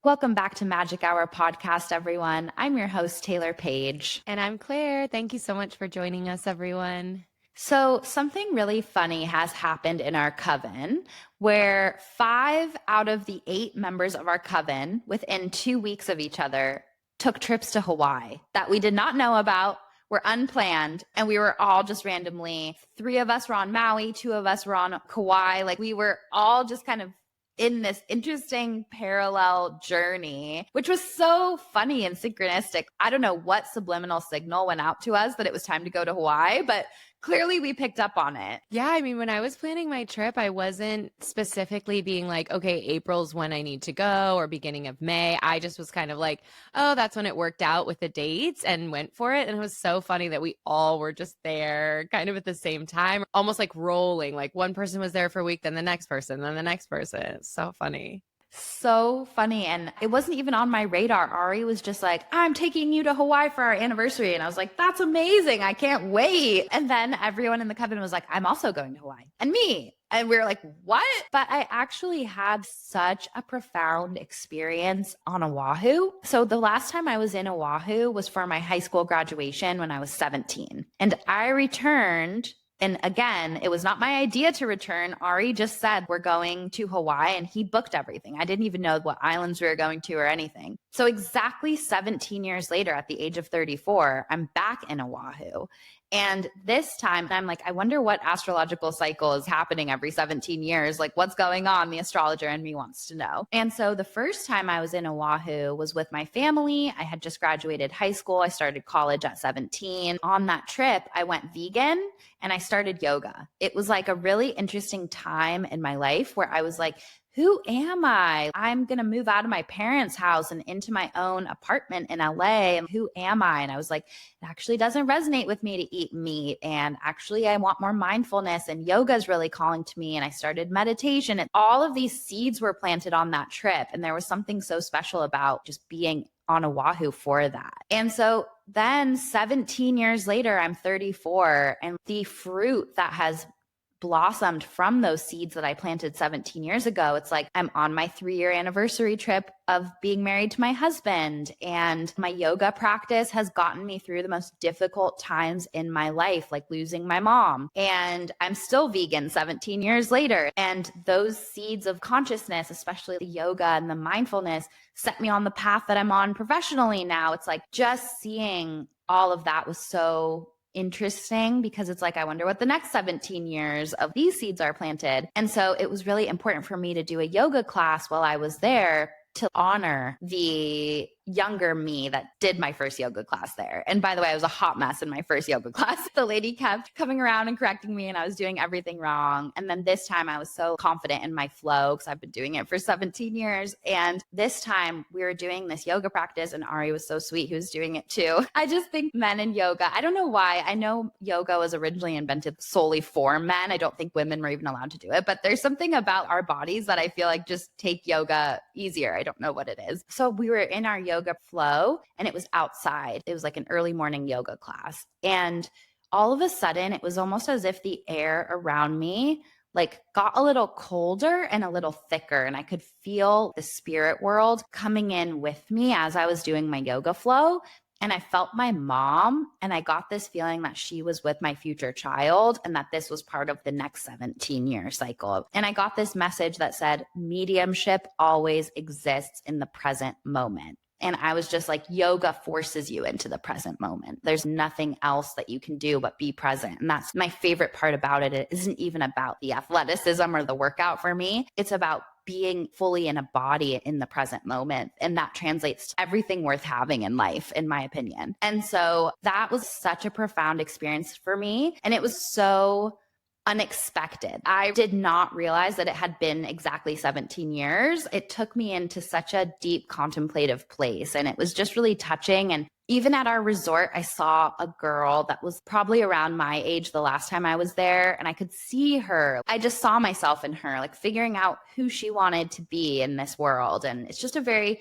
Welcome back to Magic Hour Podcast, everyone. I'm your host, Taylor Page. And I'm Claire. Thank you so much for joining us, everyone. So, something really funny has happened in our coven where 5 out of the 8 members of our coven, within 2 weeks of each other, took trips to Hawaii that we did not know about, were unplanned, and we were all just randomly, 3 of us were on Maui, 2 of us were on Kauai. Like, we were all just kind of in this interesting parallel journey, which was so funny and synchronistic. I don't know what subliminal signal went out to us that it was time to go to Hawaii, but clearly we picked up on it. Yeah, I mean, when I was planning my trip, I wasn't specifically being like, okay, April's when I need to go or beginning of May. I just was kind of like, oh, that's when it worked out with the dates and went for it. And it was so funny that we all were just there kind of at the same time, almost like rolling. Like one person was there for a week, then the next person, then the next person. It's so funny. So funny. And it wasn't even on my radar. Ari was just like, I'm taking you to Hawaii for our anniversary. And I was like, that's amazing. I can't wait. And then everyone in the coven was like, I'm also going to Hawaii. And me. And we were like, what? But I actually had such a profound experience on Oahu. So the last time I was in Oahu was for my high school graduation when I was 17. And I returned. And again, it was not my idea to return. Ari just said, we're going to Hawaii, and he booked everything. I didn't even know what islands we were going to or anything. So exactly 17 years later, at the age of 34, I'm back in Oahu. And this time I'm like, I wonder what astrological cycle is happening every 17 years. Like, what's going on? The astrologer in me wants to know. And so the first time I was in Oahu was with my family. I had just graduated high school. I started college at 17. On that trip, I went vegan and I started yoga. It was like a really interesting time in my life where I was like, who am I? I'm going to move out of my parents' house and into my own apartment in LA. And who am I? And I was like, it actually doesn't resonate with me to eat meat. And actually, I want more mindfulness, and yoga is really calling to me. And I started meditation, and all of these seeds were planted on that trip. And there was something so special about just being on Oahu for that. And so then 17 years later, I'm 34, and the fruit that has blossomed from those seeds that I planted 17 years ago. It's like I'm on my 3-year anniversary trip of being married to my husband, and my yoga practice has gotten me through the most difficult times in my life, like losing my mom. And I'm still vegan 17 years later. And those seeds of consciousness, especially the yoga and the mindfulness, set me on the path that I'm on professionally now. It's like just seeing all of that was so interesting, because it's like, I wonder what the next 17 years of these seeds are planted. And so it was really important for me to do a yoga class while I was there to honor the younger me that did my first yoga class there. And by the way, I was a hot mess in my first yoga class. The lady kept coming around and correcting me, and I was doing everything wrong. And then this time I was so confident in my flow because I've been doing it for 17 years. And this time we were doing this yoga practice, and Ari was so sweet. He was doing it too. I just think men in yoga, I don't know why. I know yoga was originally invented solely for men. I don't think women were even allowed to do it, but there's something about our bodies that I feel like just take yoga easier. I don't know what it is. So we were in our yoga flow, and it was outside. It was like an early morning yoga class. And all of a sudden, it was almost as if the air around me like got a little colder and a little thicker. And I could feel the spirit world coming in with me as I was doing my yoga flow. And I felt my mom, and I got this feeling that she was with my future child, and that this was part of the next 17-year cycle. And I got this message that said, mediumship always exists in the present moment. And I was just like, yoga forces you into the present moment. There's nothing else that you can do but be present. And that's my favorite part about it. It isn't even about the athleticism or the workout for me. It's about being fully in a body in the present moment. And that translates to everything worth having in life, in my opinion. And so that was such a profound experience for me. And it was so unexpected. I did not realize that it had been exactly 17 years. It took me into such a deep contemplative place, and it was just really touching. And even at our resort, I saw a girl that was probably around my age the last time I was there, and I could see her. I just saw myself in her, like figuring out who she wanted to be in this world. And it's just a very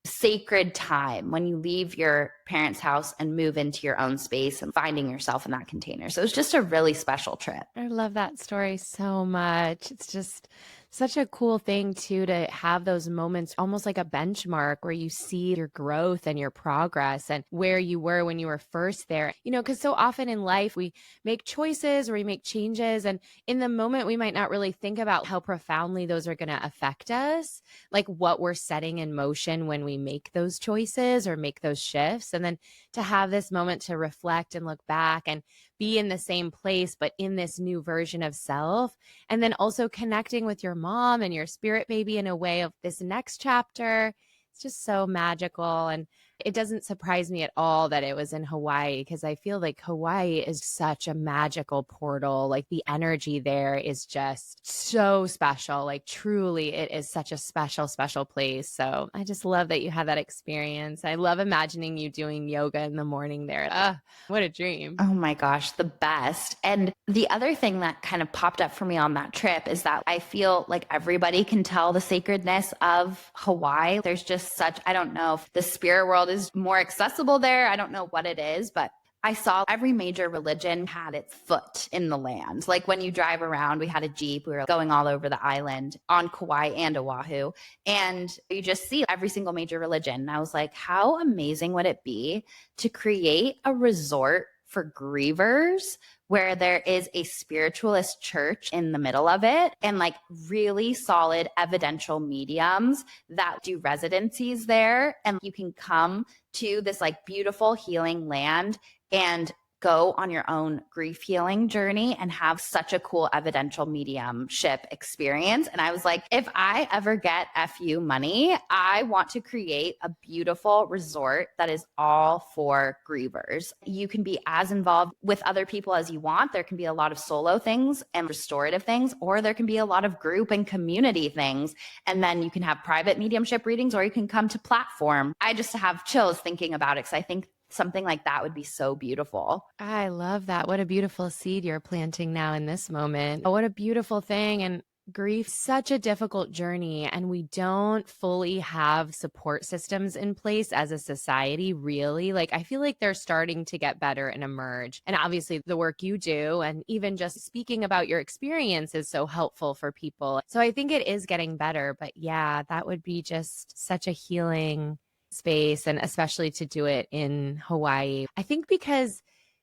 sacred time when you leave your parents' house and move into your own space and finding yourself in that container. So it was just a really special trip. I love that story so much. It's just Such a cool thing too, to have those moments, almost like a benchmark where you see your growth and your progress and where you were when you were first there. Because so often in life we make choices or we make changes, and in the moment we might not really think about how profoundly those are going to affect us, like what we're setting in motion when we make those choices or make those shifts. And then to have this moment to reflect and look back and be in the same place, but in this new version of self. And then also connecting with your mom and your spirit baby in a way of this next chapter. It's just so magical. And it doesn't surprise me at all that it was in Hawaii, because I feel like Hawaii is such a magical portal. Like the energy there is just so special. Like truly, it is such a special, special place. So I just love that you had that experience. I love imagining you doing yoga in the morning there. What a dream. Oh my gosh, the best. And the other thing that kind of popped up for me on that trip is that I feel like everybody can tell the sacredness of Hawaii. There's just such, I don't know if the spirit world is more accessible there. I don't know what it is, but I saw every major religion had its foot in the land. Like when you drive around, we had a Jeep, we were going all over the island on Kauai and Oahu, and you just see every single major religion. And I was like, how amazing would it be to create a resort for grievers where there is a spiritualist church in the middle of it, and like really solid evidential mediums that do residencies there. And you can come to this like beautiful healing land and go on your own grief healing journey and have such a cool evidential mediumship experience. And I was like, if I ever get FU money, I want to create a beautiful resort that is all for grievers. You can be as involved with other people as you want. There can be a lot of solo things and restorative things, or there can be a lot of group and community things. And then you can have private mediumship readings, or you can come to platform. I just have chills thinking about it, because I think something like that would be so beautiful. I love that. What a beautiful seed you're planting now in this moment. What a beautiful thing. And grief, such a difficult journey. And we don't fully have support systems in place as a society, really. Like, I feel like they're starting to get better and emerge. And obviously the work you do, and even just speaking about your experience, is so helpful for people. So I think it is getting better, but yeah, that would be just such a healing space, and especially to do it in Hawaii. I think because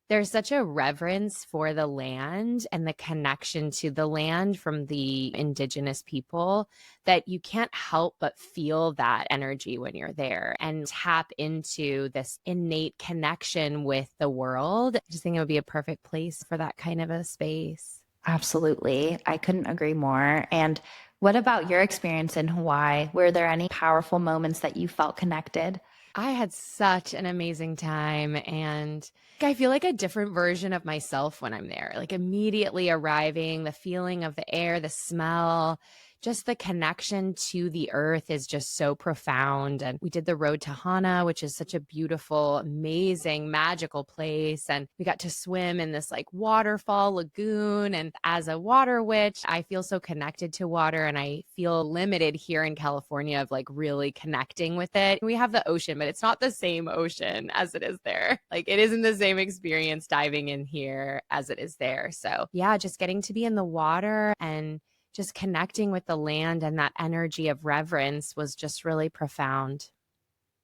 there's such a reverence for the land and the connection to the land from the indigenous people that you can't help but feel that energy when you're there and tap into this innate connection with the world. I just think it would be a perfect place for that kind of a space. Absolutely. I couldn't agree more. And what about your experience in Hawaii? Were there any powerful moments that you felt connected? I had such an amazing time, and I feel like a different version of myself when I'm there. Like immediately arriving, the feeling of the air, the smell, just the connection to the earth is just so profound. And we did the road to Hana, which is such a beautiful, amazing, magical place. And we got to swim in this like waterfall lagoon. And as a water witch, I feel so connected to water, and I feel limited here in California of like really connecting with it. We have the ocean, but it's not the same ocean as it is there. Like it isn't the same experience diving in here as it is there. So yeah, just getting to be in the water and just connecting with the land and that energy of reverence was just really profound.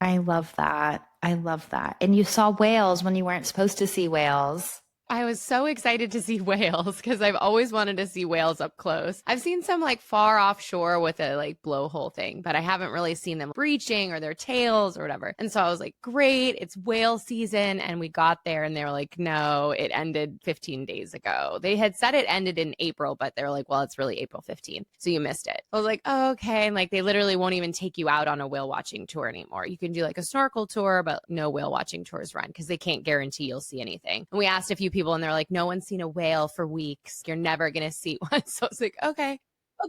I love that. I love that. And you saw whales when you weren't supposed to see whales. I was so excited to see whales because I've always wanted to see whales up close. I've seen some like far offshore with a like blowhole thing, but I haven't really seen them breaching or their tails or whatever. And so I was like, great, it's whale season. And we got there and they were like, no, it ended 15 days ago. They had said it ended in April, but they were like, well, it's really April 15th. So you missed it. I was like, oh, okay. And like, they literally won't even take you out on a whale watching tour anymore. You can do like a snorkel tour, but no whale watching tours run because they can't guarantee you'll see anything. And we asked a few people and they're like, no one's seen a whale for weeks. You're never going to see one. So I was like, okay.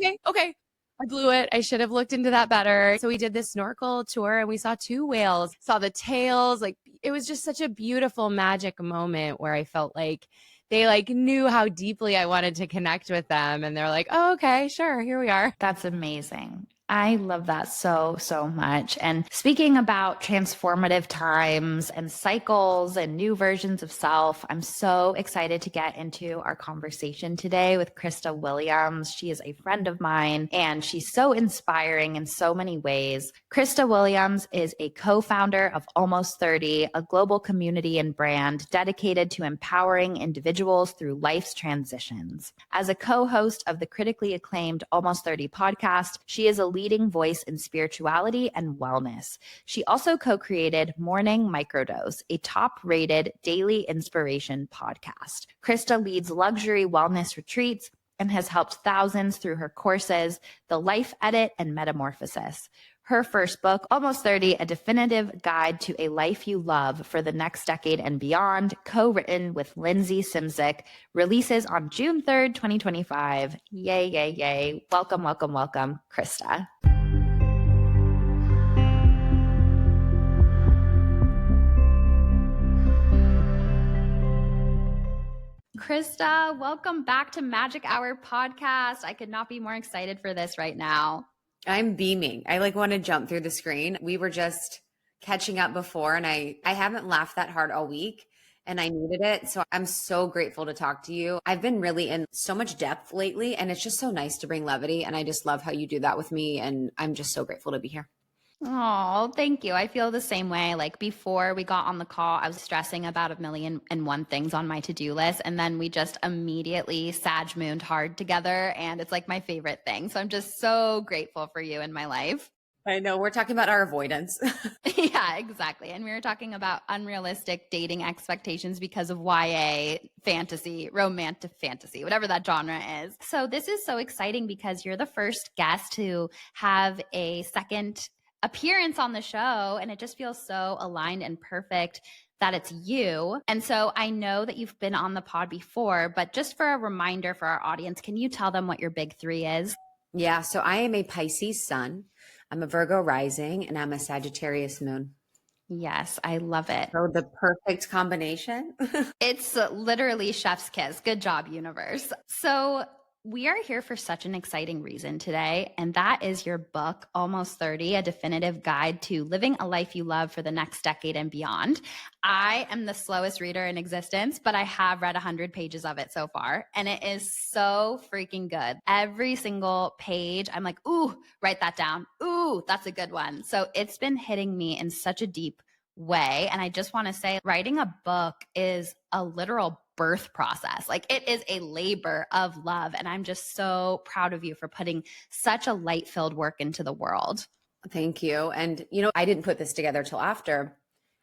I blew it. I should have looked into that better. So we did this snorkel tour and we saw 2 whales, saw the tails. Like it was just such a beautiful magic moment where I felt like they like knew how deeply I wanted to connect with them. And they're like, oh, okay, sure. Here we are. That's amazing. I love that so, so much. And speaking about transformative times and cycles and new versions of self, I'm so excited to get into our conversation today with Krista Williams. She is a friend of mine and she's so inspiring in so many ways. Krista Williams is a co-founder of Almost 30, a global community and brand dedicated to empowering individuals through life's transitions. As a co-host of the critically acclaimed Almost 30 podcast, she is a leading voice in spirituality and wellness. She also co-created Morning Microdose, a top-rated daily inspiration podcast. Krista leads luxury wellness retreats and has helped thousands through her courses, The Life Edit and Metamorphosis. Her first book, Almost 30, A Definitive Guide to a Life You Love for the Next Decade and Beyond, co-written with Lindsay Simzik, releases on June 3rd, 2025. Yay, yay, yay. Welcome, welcome, welcome, Krista. Krista, welcome back to Magic Hour Podcast. I could not be more excited for this right now. I'm beaming. I want to jump through the screen. We were just catching up before and I haven't laughed that hard all week and I needed it. So I'm so grateful to talk to you. I've been really in so much depth lately and it's just so nice to bring levity. And I just love how you do that with me. And I'm just so grateful to be here. Oh, thank you. I feel the same way. Like before we got on the call, I was stressing about 1,000,001 things on my to-do list. And then we just immediately Sag mooned hard together. And it's like my favorite thing. So I'm just so grateful for you in my life. I know we're talking about our avoidance. Yeah, exactly. And we were talking about unrealistic dating expectations because of YA fantasy, romantic fantasy, whatever that genre is. So this is so exciting because you're the first guest to have a second appearance on the show, and it just feels so aligned and perfect that it's you. And so I know that you've been on the pod before, but just for a reminder for our audience, can you tell them what your big three is? Yeah. So I am a Pisces sun, I'm a Virgo rising, and I'm a Sagittarius moon. Yes, I love it. So the perfect combination. It's literally chef's kiss. Good job, universe. So we are here for such an exciting reason today, and that is your book, Almost 30, A Definitive Guide to Living a Life You Love for the Next Decade and Beyond. I am the slowest reader in existence, but I have read 100 pages of it so far, and it is so freaking good. Every single page, I'm like, ooh, write that down. Ooh, that's a good one. So it's been hitting me in such a deep way. And I just want to say, writing a book is a literal birth process. Like it is a labor of love. And I'm just so proud of you for putting such a light-filled work into the world. Thank you. And, I didn't put this together till after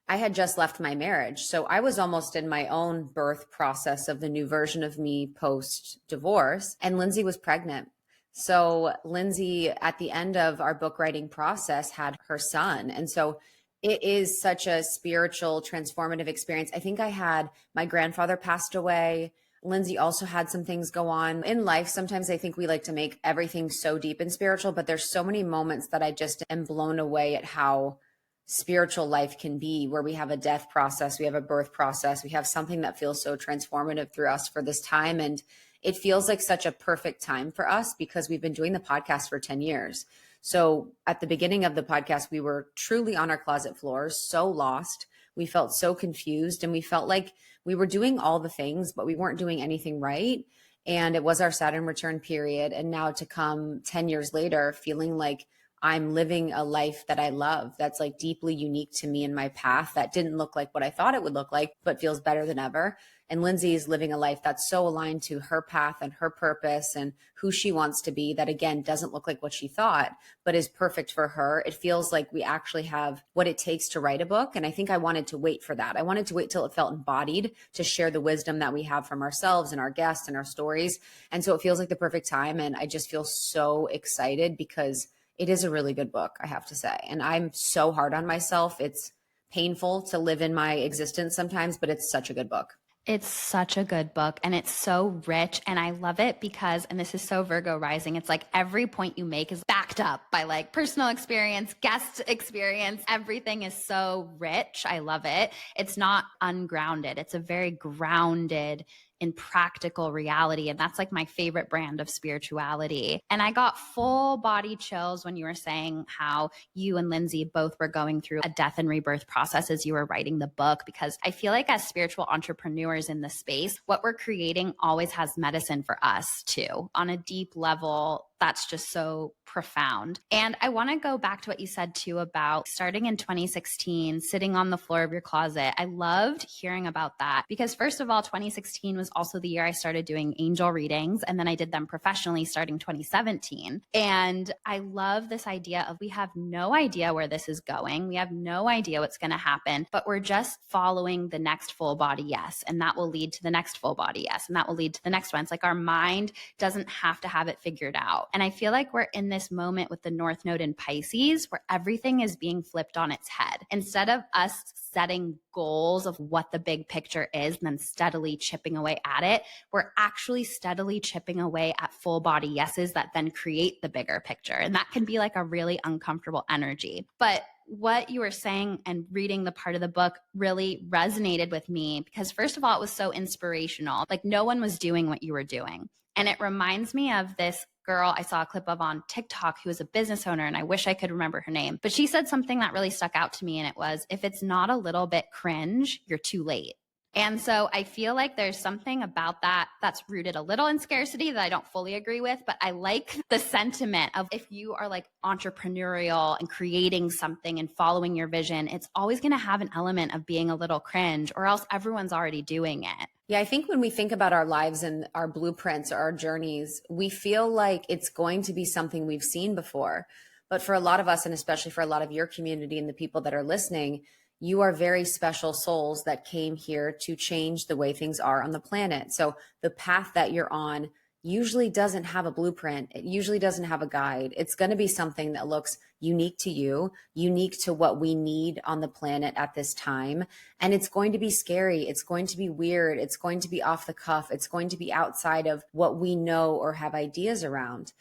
I had just left my marriage. So I was almost in my own birth process of the new version of me post-divorce. And Lindsay was pregnant. So Lindsay, at the end of our book writing process, had her son. And so it is such a spiritual, transformative experience. I think my grandfather passed away. Lindsay also had some things go on in life. Sometimes I think we like to make everything so deep and spiritual, but there's so many moments that I just am blown away at how spiritual life can be, where we have a death process, we have a birth process, we have something that feels so transformative through us for this time. And it feels like such a perfect time for us because we've been doing the podcast for 10 years. So at the beginning of the podcast, we were truly on our closet floors, so lost. We felt so confused and we felt like we were doing all the things, but we weren't doing anything right. And it was our Saturn return period. And now to come 10 years later, feeling like I'm living a life that I love, that's like deeply unique to me in my path, that didn't look like what I thought it would look like, but feels better than ever. And Lindsay is living a life that's so aligned to her path and her purpose and who she wants to be, that again, doesn't look like what she thought, but is perfect for her. It feels like we actually have what it takes to write a book. And I think I wanted to wait for that. I wanted to wait till it felt embodied to share the wisdom that we have from ourselves and our guests and our stories. And so it feels like the perfect time. And I just feel so excited because it is a really good book, I have to say. And I'm so hard on myself. It's painful to live in my existence sometimes, but it's such a good book. It's such a good book and it's so rich. And I love it because, and this is so Virgo rising, it's like every point you make is backed up by like personal experience, guest experience. Everything is so rich. I love it. It's not ungrounded. It's a very grounded in practical reality. And that's like my favorite brand of spirituality. And I got full body chills when you were saying how you and Lindsay both were going through a death and rebirth process as you were writing the book, because I feel like as spiritual entrepreneurs in the space, what we're creating always has medicine for us too. On a deep level, that's just so profound. And I want to go back to what you said too about starting in 2016, sitting on the floor of your closet. I loved hearing about that because first of all, 2016 was also the year I started doing angel readings, and then I did them professionally starting 2017. And I love this idea of we have no idea where this is going. We have no idea what's going to happen, but we're just following the next full body yes. And that will lead to the next full body yes. And that will lead to the next one. It's like our mind doesn't have to have it figured out. And I feel like we're in this moment with the North Node in Pisces where everything is being flipped on its head. Instead of us setting goals of what the big picture is and then steadily chipping away at it, we're actually steadily chipping away at full body yeses that then create the bigger picture. And that can be like a really uncomfortable energy. But what you were saying and reading the part of the book really resonated with me because first of all, it was so inspirational. Like no one was doing what you were doing. And it reminds me of this girl I saw a clip of on TikTok who was a business owner, and I wish I could remember her name, but she said something that really stuck out to me. And it was, if it's not a little bit cringe, you're too late. And so I feel like there's something about that that's rooted a little in scarcity that I don't fully agree with, but I like the sentiment of if you are like entrepreneurial and creating something and following your vision, it's always going to have an element of being a little cringe or else everyone's already doing it. Yeah, I think when we think about our lives and our blueprints or our journeys, we feel like it's going to be something we've seen before. But for a lot of us, and especially for a lot of your community and the people that are listening, you are very special souls that came here to change the way things are on the planet. So the path that you're on usually doesn't have a blueprint. It usually doesn't have a guide. It's going to be something that looks unique to you, unique to what we need on the planet at this time. And it's going to be scary. It's going to be weird. It's going to be off the cuff. It's going to be outside of what we know or have ideas around.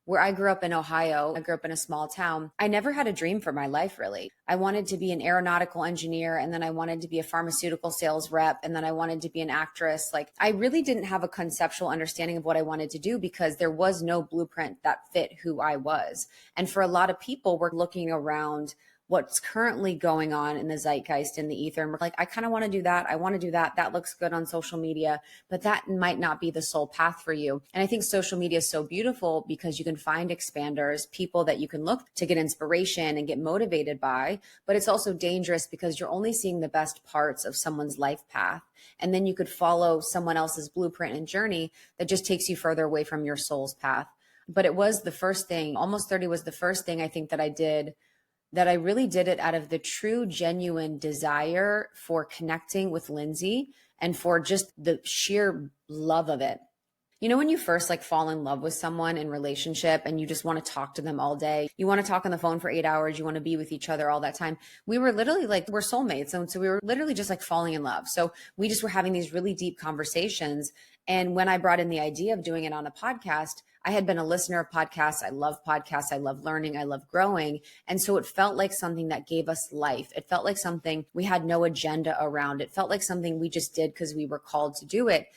Where I grew up in Ohio, I grew up in a small town. I never had a dream for my life, really. I wanted to be an aeronautical engineer, and then I wanted to be a pharmaceutical sales rep, and then I wanted to be an actress. Like, I really didn't have a conceptual understanding of what I wanted to do because there was no blueprint that fit who I was. And for a lot of people, we're looking around what's currently going on in the zeitgeist, in the ether. And we're like, I kind of want to do that. I want to do that. That looks good on social media, but that might not be the sole path for you. And I think social media is so beautiful because you can find expanders, people that you can look to get inspiration and get motivated by, but it's also dangerous because you're only seeing the best parts of someone's life path. And then you could follow someone else's blueprint and journey that just takes you further away from your soul's path. But it was the first thing, Almost 30 was the first thing I think that I did, that I really did it out of the true, genuine desire for connecting with Lindsay and for just the sheer love of it. You know, when you first like fall in love with someone in relationship and you just want to talk to them all day, you want to talk on the phone for 8 hours, you want to be with each other all that time. We were literally like, we're soulmates. And so we were literally just like falling in love. So we just were having these really deep conversations. And when I brought in the idea of doing it on a podcast, I had been a listener of podcasts. I love podcasts. I love learning. I love growing. And so it felt like something that gave us life. It felt like something we had no agenda around. It felt like something we just did because we were called to do it.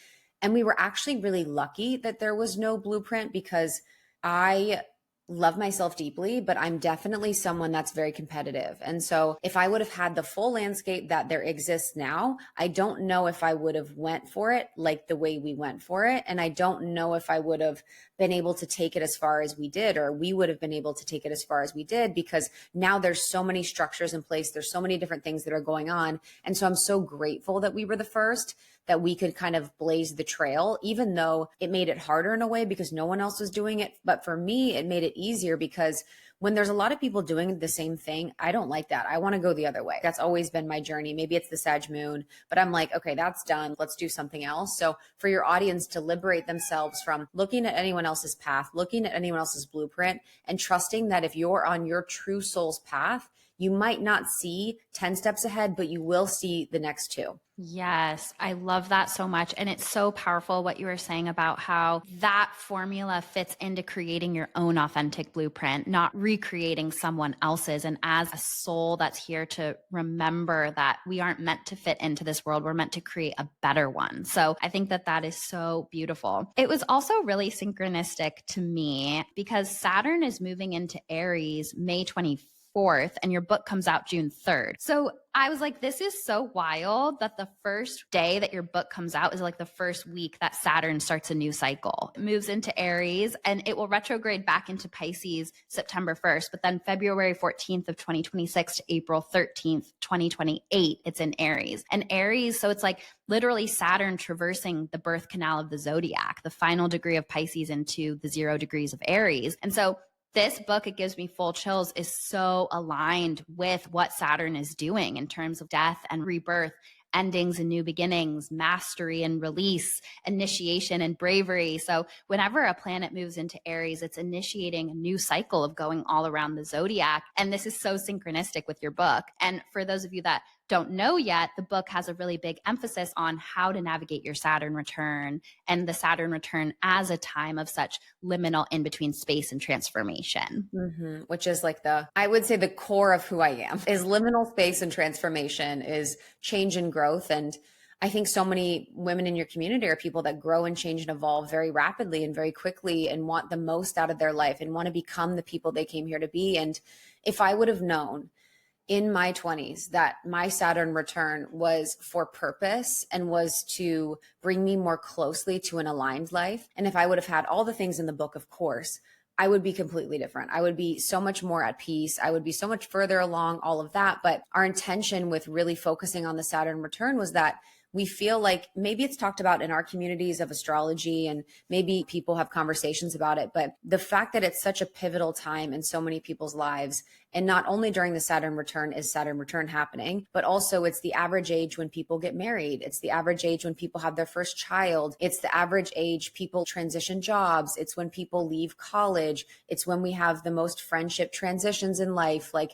And we were actually really lucky that there was no blueprint because I love myself deeply, but I'm definitely someone that's very competitive. And so if I would have had the full landscape that there exists now, I don't know if I would have went for it like the way we went for it. And I don't know if I would have been able to take it as far as we did, or we would have been able to take it as far as we did, because now there's so many structures in place. There's so many different things that are going on. And so I'm so grateful that we were the first, that we could kind of blaze the trail, even though it made it harder in a way because no one else was doing it. But for me, it made it easier because when there's a lot of people doing the same thing, I don't like that. I want to go the other way. That's always been my journey. Maybe it's the Sag moon, but I'm like, okay, that's done. Let's do something else. So for your audience to liberate themselves from looking at anyone else's path, looking at anyone else's blueprint, and trusting that if you're on your true soul's path, you might not see 10 steps ahead, but you will see the next two. Yes, I love that so much. And it's so powerful what you were saying about how that formula fits into creating your own authentic blueprint, not recreating someone else's. And as a soul that's here to remember that we aren't meant to fit into this world, we're meant to create a better one. So I think that that is so beautiful. It was also really synchronistic to me because Saturn is moving into Aries May 24th, and your book comes out June 3rd. So I was like, this is so wild that the first day that your book comes out is like the first week that Saturn starts a new cycle. It moves into Aries and it will retrograde back into Pisces September 1st, but then February 14th of 2026 to April 13th, 2028, it's in Aries. And Aries, so it's like literally Saturn traversing the birth canal of the zodiac, the final degree of Pisces into the 0 degrees of Aries. And so this book, it gives me full chills, is so aligned with what Saturn is doing in terms of death and rebirth, endings and new beginnings, mastery and release, initiation and bravery. So whenever a planet moves into Aries, it's initiating a new cycle of going all around the zodiac. And this is so synchronistic with your book. And for those of you that don't know yet, the book has a really big emphasis on how to navigate your Saturn return and the Saturn return as a time of such liminal in-between space and transformation. Which is like I would say the core of who I am is liminal space and transformation, is change and growth. And I think so many women in your community are people that grow and change and evolve very rapidly and very quickly and want the most out of their life and want to become the people they came here to be. And if I would have known in my 20s that my Saturn return was for purpose and was to bring me more closely to an aligned life, and if I would have had all the things in the book, of course, I would be completely different. I would be so much more at peace. I would be so much further along, all of that. But our intention with really focusing on the Saturn return was that we feel like maybe it's talked about in our communities of astrology and maybe people have conversations about it, but the fact that it's such a pivotal time in so many people's lives, and not only during the Saturn return is Saturn return happening, but also it's the average age when people get married. It's the average age when people have their first child. It's the average age people transition jobs. It's when people leave college. It's when we have the most friendship transitions in life. Like,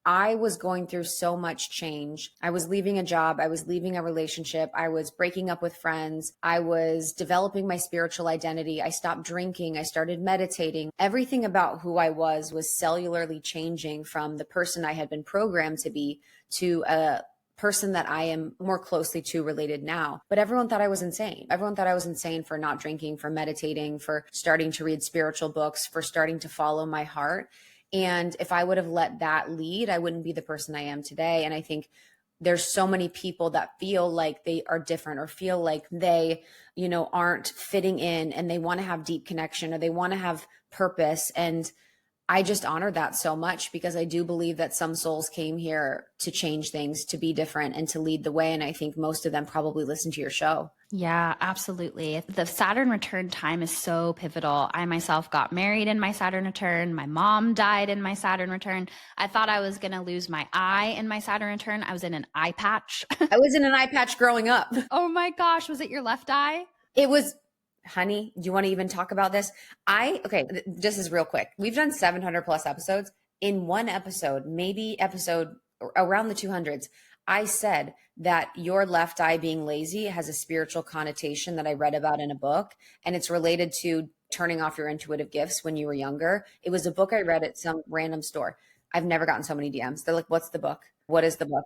I was going through so much change. I was leaving a job. I was leaving a relationship. I was breaking up with friends. I was developing my spiritual identity. I stopped drinking. I started meditating. Everything about who I was cellularly changing from the person I had been programmed to be to a person that I am more closely to related now. But everyone thought I was insane. Everyone thought I was insane for not drinking, for meditating, for starting to read spiritual books, for starting to follow my heart. And if I would have let that lead, I wouldn't be the person I am today. And I think there's so many people that feel like they are different or feel like they, aren't fitting in, and they want to have deep connection or they want to have purpose. And I just honor that so much because I do believe that some souls came here to change things, to be different, and to lead the way. And I think most of them probably listen to your show. Yeah, absolutely. The Saturn return time is so pivotal. I myself got married in my Saturn return. My mom died in my Saturn return. I thought I was going to lose my eye in my Saturn return. I was in an eye patch. I was in an eye patch growing up. Oh my gosh. Was it your left eye? It was, honey, do you want to even talk about this? Okay, this is real quick. We've done 700 plus episodes. In one episode, maybe episode around the 200s, I said that your left eye being lazy has a spiritual connotation that I read about in a book, and it's related to turning off your intuitive gifts when you were younger. It was a book I read at some random store. I've never gotten so many DMs. They're like, what's the book? What is the book?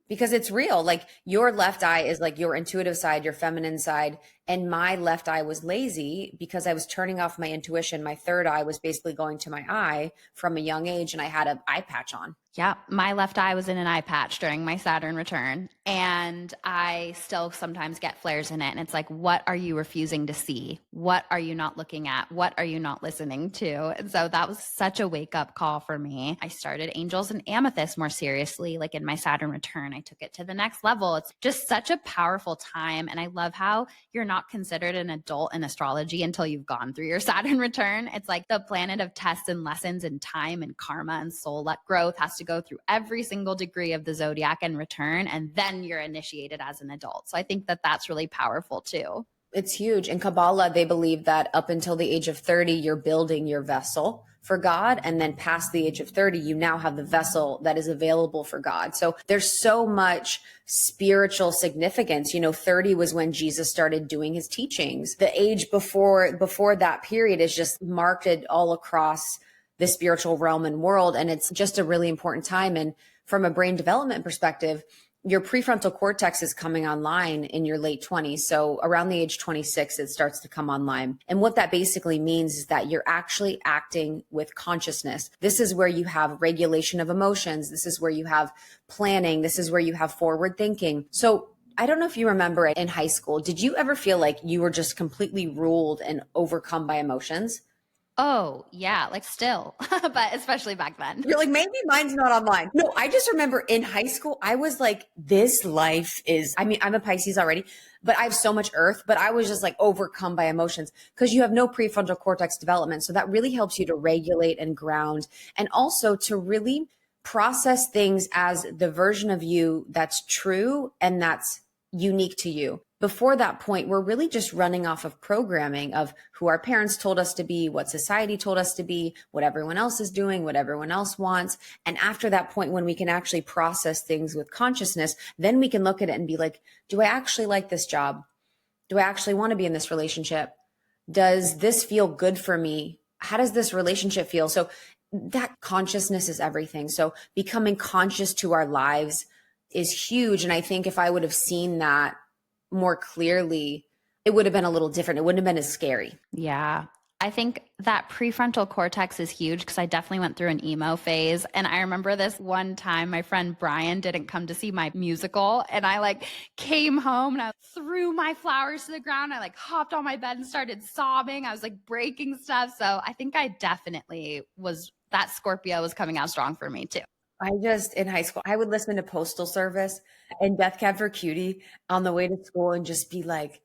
Because it's real. Like, your left eye is like your intuitive side, your feminine side. And my left eye was lazy because I was turning off my intuition. My third eye was basically going to my eye from a young age, and I had an eye patch on. Yeah, my left eye was in an eye patch during my Saturn return, and I still sometimes get flares in it. And it's like, what are you refusing to see? What are you not looking at? What are you not listening to? And so that was such a wake up call for me. I started angels and amethyst more seriously, like in my Saturn return. I took it to the next level. It's just such a powerful time. And I love how you're not considered an adult in astrology until you've gone through your Saturn return. It's like the planet of tests and lessons and time and karma and soul growth has to go through every single degree of the zodiac and return, and then you're initiated as an adult. So I think that that's really powerful too. It's huge. In Kabbalah, they believe that up until the age of 30, you're building your vessel for God. And then past the age of 30, you now have the vessel that is available for God. So there's so much spiritual significance. 30 was when Jesus started doing his teachings. The age before that period is just marked all across the spiritual realm and world. And it's just a really important time. And from a brain development perspective, your prefrontal cortex is coming online in your late 20s. So around the age 26, it starts to come online. And what that basically means is that you're actually acting with consciousness. This is where you have regulation of emotions. This is where you have planning. This is where you have forward thinking. So I don't know if you remember it in high school. Did you ever feel like you were just completely ruled and overcome by emotions? Oh, yeah, like still, but especially back then. You're like, maybe mine's not online. No, I just remember in high school, I was like, this life is, I'm a Pisces already, but I have so much earth, but I was just like overcome by emotions because you have no prefrontal cortex development. So that really helps you to regulate and ground and also to really process things as the version of you that's true and that's unique to you. Before that point, we're really just running off of programming of who our parents told us to be, what society told us to be, what everyone else is doing, what everyone else wants. And after that point, when we can actually process things with consciousness, then we can look at it and be like, do I actually like this job? Do I actually want to be in this relationship? Does this feel good for me? How does this relationship feel? So that consciousness is everything. So becoming conscious to our lives is huge. And I think if I would have seen that more clearly, it would have been a little different. It wouldn't have been as scary. Yeah. I think that prefrontal cortex is huge because I definitely went through an emo phase. And I remember this one time my friend Brian didn't come to see my musical. And I like came home and I threw my flowers to the ground. I like hopped on my bed and started sobbing. I was like breaking stuff. So I think I definitely that Scorpio was coming out strong for me too. In high school, I would listen to Postal Service and Death Cab for Cutie on the way to school and just be like,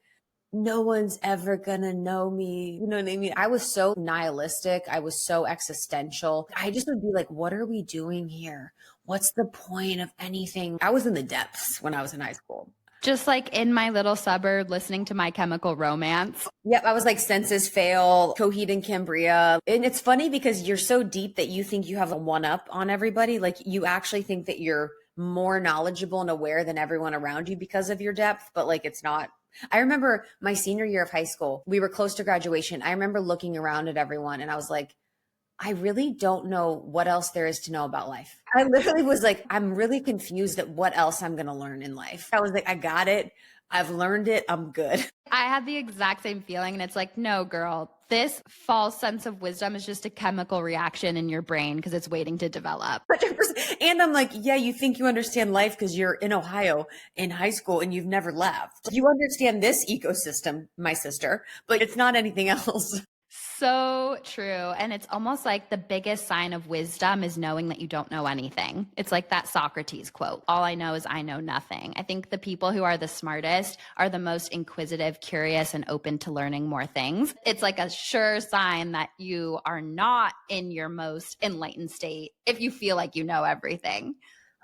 no one's ever gonna know me. You know what I mean? I was so nihilistic. I was so existential. I just would be like, what are we doing here? What's the point of anything? I was in the depths when I was in high school. Just like in my little suburb listening to My Chemical Romance. Yep, I was like Census Fail, Coheed and Cambria. And it's funny because you're so deep that you think you have a one-up on everybody. Like you actually think that you're more knowledgeable and aware than everyone around you because of your depth, but like it's not. I remember my senior year of high school, we were close to graduation. I remember looking around at everyone and I was like, I really don't know what else there is to know about life. I literally was like, I'm really confused at what else I'm going to learn in life. I was like, I got it. I've learned it. I'm good. I had the exact same feeling. And it's like, no, girl, this false sense of wisdom is just a chemical reaction in your brain because it's waiting to develop. 100%. And I'm like, yeah, you think you understand life because you're in Ohio in high school and you've never left. You understand this ecosystem, my sister, but it's not anything else. So true. And it's almost like the biggest sign of wisdom is knowing that you don't know anything. It's like that Socrates quote, all I know is I know nothing. I think the people who are the smartest are the most inquisitive, curious, and open to learning more things. It's like a sure sign that you are not in your most enlightened state if you feel like you know everything.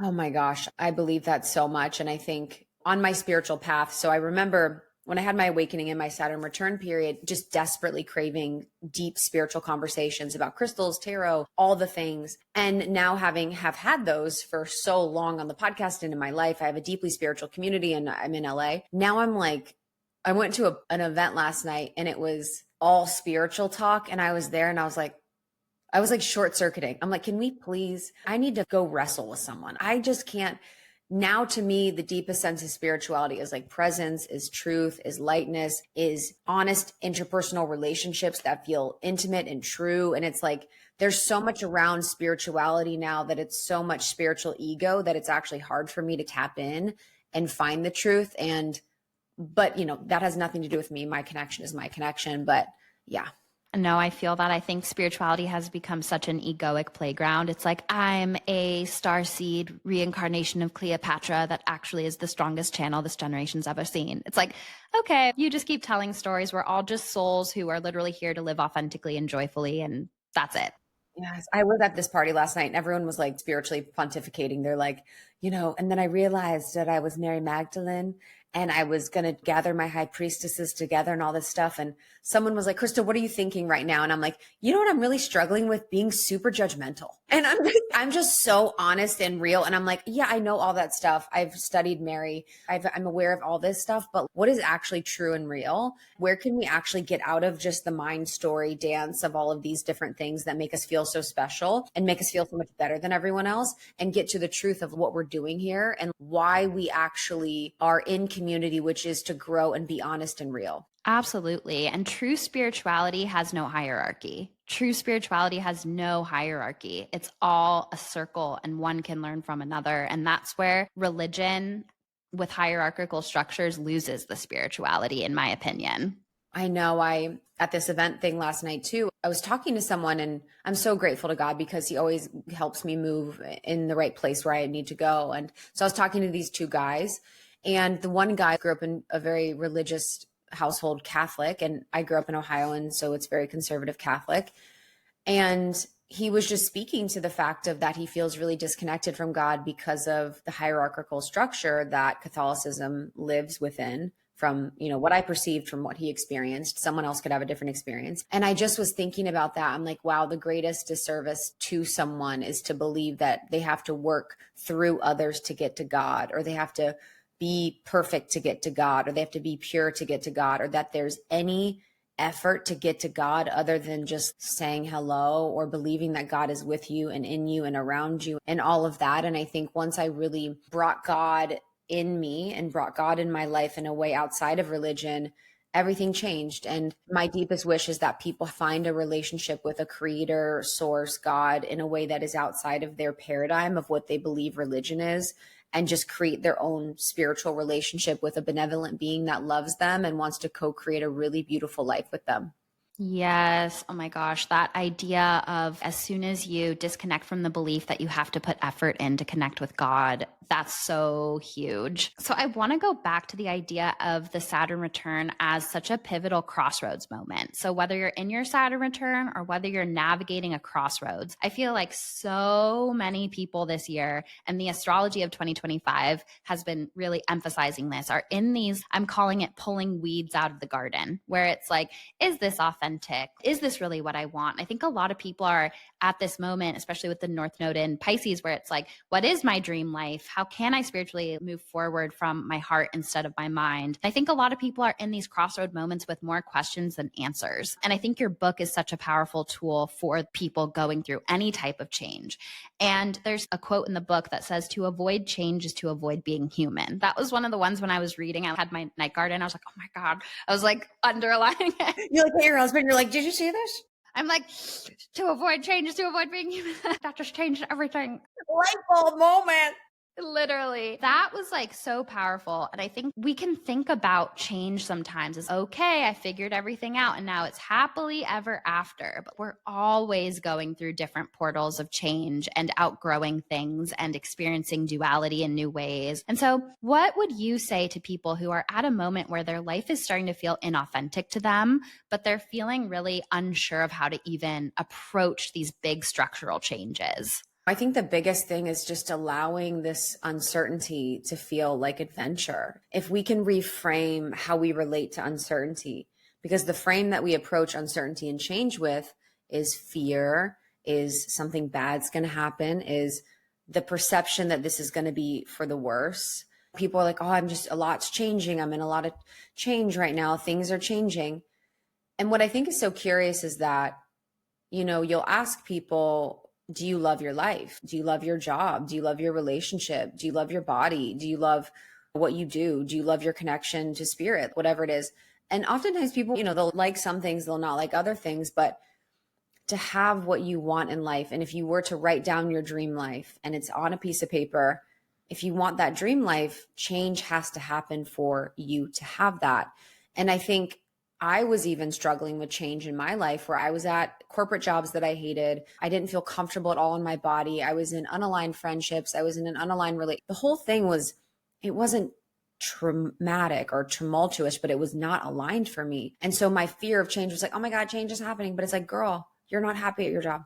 Oh my gosh, I believe that so much. And I think on my spiritual path, so I remember when I had my awakening in my Saturn return period, just desperately craving deep spiritual conversations about crystals, tarot, all the things. And now have had those for so long on the podcast and in my life, I have a deeply spiritual community and I'm in LA. Now I'm like, I went to an event last night and it was all spiritual talk. And I was there and I was like short circuiting. I'm like, can we please, I need to go wrestle with someone. I just can't. Now, to me, the deepest sense of spirituality is like presence, is truth, is lightness, is honest interpersonal relationships that feel intimate and true. And it's like, there's so much around spirituality now that it's so much spiritual ego that it's actually hard for me to tap in and find the truth. But that has nothing to do with me. My connection is my connection. But yeah. No, I feel that. I think spirituality has become such an egoic playground. It's like, I'm a starseed reincarnation of Cleopatra that actually is the strongest channel this generation's ever seen. It's like, okay, you just keep telling stories. We're all just souls who are literally here to live authentically and joyfully, and that's it. Yes, I was at this party last night and everyone was like spiritually pontificating. They're like, and then I realized that I was Mary Magdalene and I was going to gather my high priestesses together and all this stuff. And someone was like, Krista, what are you thinking right now? And I'm like, you know what I'm really struggling with? Being super judgmental. And I'm just so honest and real. And I'm like, yeah, I know all that stuff. I've studied Mary. I'm aware of all this stuff, but what is actually true and real? Where can we actually get out of just the mind story dance of all of these different things that make us feel so special and make us feel so much better than everyone else, and get to the truth of what we're doing here and why we actually are in community, which is to grow and be honest and real. Absolutely. And true spirituality has no hierarchy. True spirituality has no hierarchy. It's all a circle and one can learn from another. And that's where religion with hierarchical structures loses the spirituality, in my opinion. I know. At this event thing last night too, I was talking to someone, and I'm so grateful to God because he always helps me move in the right place where I need to go. And so I was talking to these two guys, and the one guy grew up in a very religious household, Catholic, and I grew up in Ohio, and so it's very conservative Catholic. And he was just speaking to the fact of that he feels really disconnected from God because of the hierarchical structure that Catholicism lives within. From, what I perceived from what he experienced. Someone else could have a different experience. And I just was thinking about that. I'm like, wow, the greatest disservice to someone is to believe that they have to work through others to get to God, or they have to be perfect to get to God, or they have to be pure to get to God, or that there's any effort to get to God other than just saying hello or believing that God is with you and in you and around you and all of that. And I think once I really brought God in me and brought God in my life in a way outside of religion, everything changed. And my deepest wish is that people find a relationship with a creator, source, God, in a way that is outside of their paradigm of what they believe religion is, and just create their own spiritual relationship with a benevolent being that loves them and wants to co-create a really beautiful life with them. Yes. Oh my gosh. That idea of as soon as you disconnect from the belief that you have to put effort in to connect with God, that's so huge. So I want to go back to the idea of the Saturn return as such a pivotal crossroads moment. So whether you're in your Saturn return or whether you're navigating a crossroads, I feel like so many people this year, and the astrology of 2025 has been really emphasizing this, are in these, I'm calling it pulling weeds out of the garden, where it's like, is this authentic? Is this really what I want? I think a lot of people are at this moment, especially with the North Node in Pisces, where it's like, what is my dream life? How can I spiritually move forward from my heart instead of my mind? I think a lot of people are in these crossroad moments with more questions than answers. And I think your book is such a powerful tool for people going through any type of change. And there's a quote in the book that says, to avoid change is to avoid being human. That was one of the ones when I was reading. I had my night garden. I was like, oh my God. I was like underlining it. You look at your husband, you're like, did you see this? I'm like, to avoid change is to avoid being human. That just changed everything. Light bulb moment. Literally. That was like so powerful. And I think we can think about change sometimes as, okay, I figured everything out and now it's happily ever after. But we're always going through different portals of change and outgrowing things and experiencing duality in new ways. And so what would you say to people who are at a moment where their life is starting to feel inauthentic to them, but they're feeling really unsure of how to even approach these big structural changes? I think the biggest thing is just allowing this uncertainty to feel like adventure. If we can reframe how we relate to uncertainty, because the frame that we approach uncertainty and change with is fear, is something bad's going to happen, is the perception that this is going to be for the worse. People are like, oh, a lot's changing. I'm in a lot of change right now. Things are changing. And what I think is so curious is that, you'll ask people, do you love your life? Do you love your job? Do you love your relationship? Do you love your body? Do you love what you do? Do you love your connection to spirit? Whatever it is. And oftentimes people, they'll like some things, they'll not like other things, but to have what you want in life. And if you were to write down your dream life and it's on a piece of paper, if you want that dream life, change has to happen for you to have that. And I think I was even struggling with change in my life, where I was at corporate jobs that I hated. I didn't feel comfortable at all in my body. I was in unaligned friendships. I was in an unaligned relationship. The whole thing it wasn't traumatic or tumultuous, but it was not aligned for me. And so my fear of change was like, oh my God, change is happening. But it's like, girl, you're not happy at your job.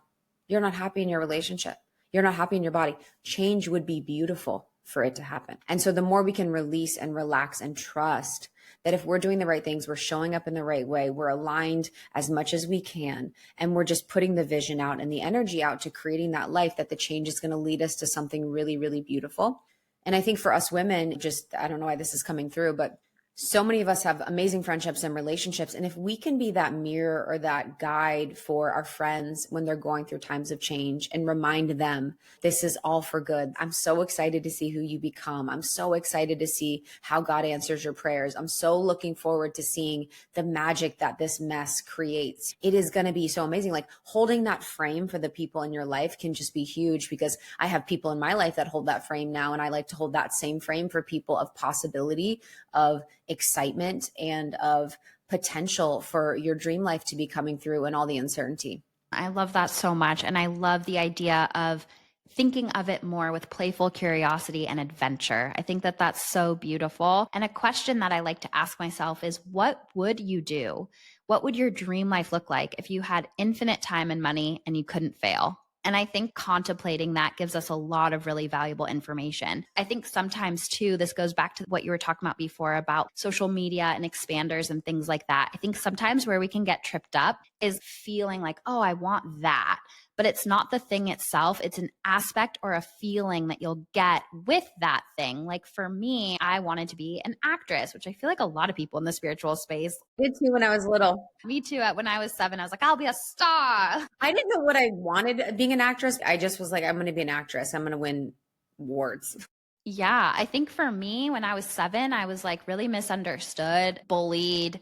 You're not happy in your relationship. You're not happy in your body. Change would be beautiful. for it to happen. And so the more we can release and relax and trust that if we're doing the right things, we're showing up in the right way, we're aligned as much as we can, and we're just putting the vision out and the energy out to creating that life, that the change is going to lead us to something really, really beautiful. And I think for us women, just, I don't know why this is coming through, but so many of us have amazing friendships and relationships. And if we can be that mirror or that guide for our friends when they're going through times of change and remind them, this is all for good. I'm so excited to see who you become. I'm so excited to see how God answers your prayers. I'm so looking forward to seeing the magic that this mess creates. It is going to be so amazing. Like holding that frame for the people in your life can just be huge, because I have people in my life that hold that frame now. And I like to hold that same frame for people of possibility, of excitement, and of potential for your dream life to be coming through and all the uncertainty. I love that so much. And I love the idea of thinking of it more with playful curiosity and adventure. I think that that's so beautiful. And a question that I like to ask myself is, what would you do? What would your dream life look like if you had infinite time and money and you couldn't fail? And I think contemplating that gives us a lot of really valuable information. I think sometimes too, this goes back to what you were talking about before about social media and expanders and things like that. I think sometimes where we can get tripped up is feeling like, oh, I want that. But it's not the thing itself. It's an aspect or a feeling that you'll get with that thing. Like for me, I wanted to be an actress, which I feel like a lot of people in the spiritual space. Did too when I was little. Me too. When I was 7, I was like, I'll be a star. I didn't know what I wanted being an actress. I just was like, I'm going to be an actress. I'm going to win awards. Yeah, I think for me, when I was 7, I was like really misunderstood, bullied,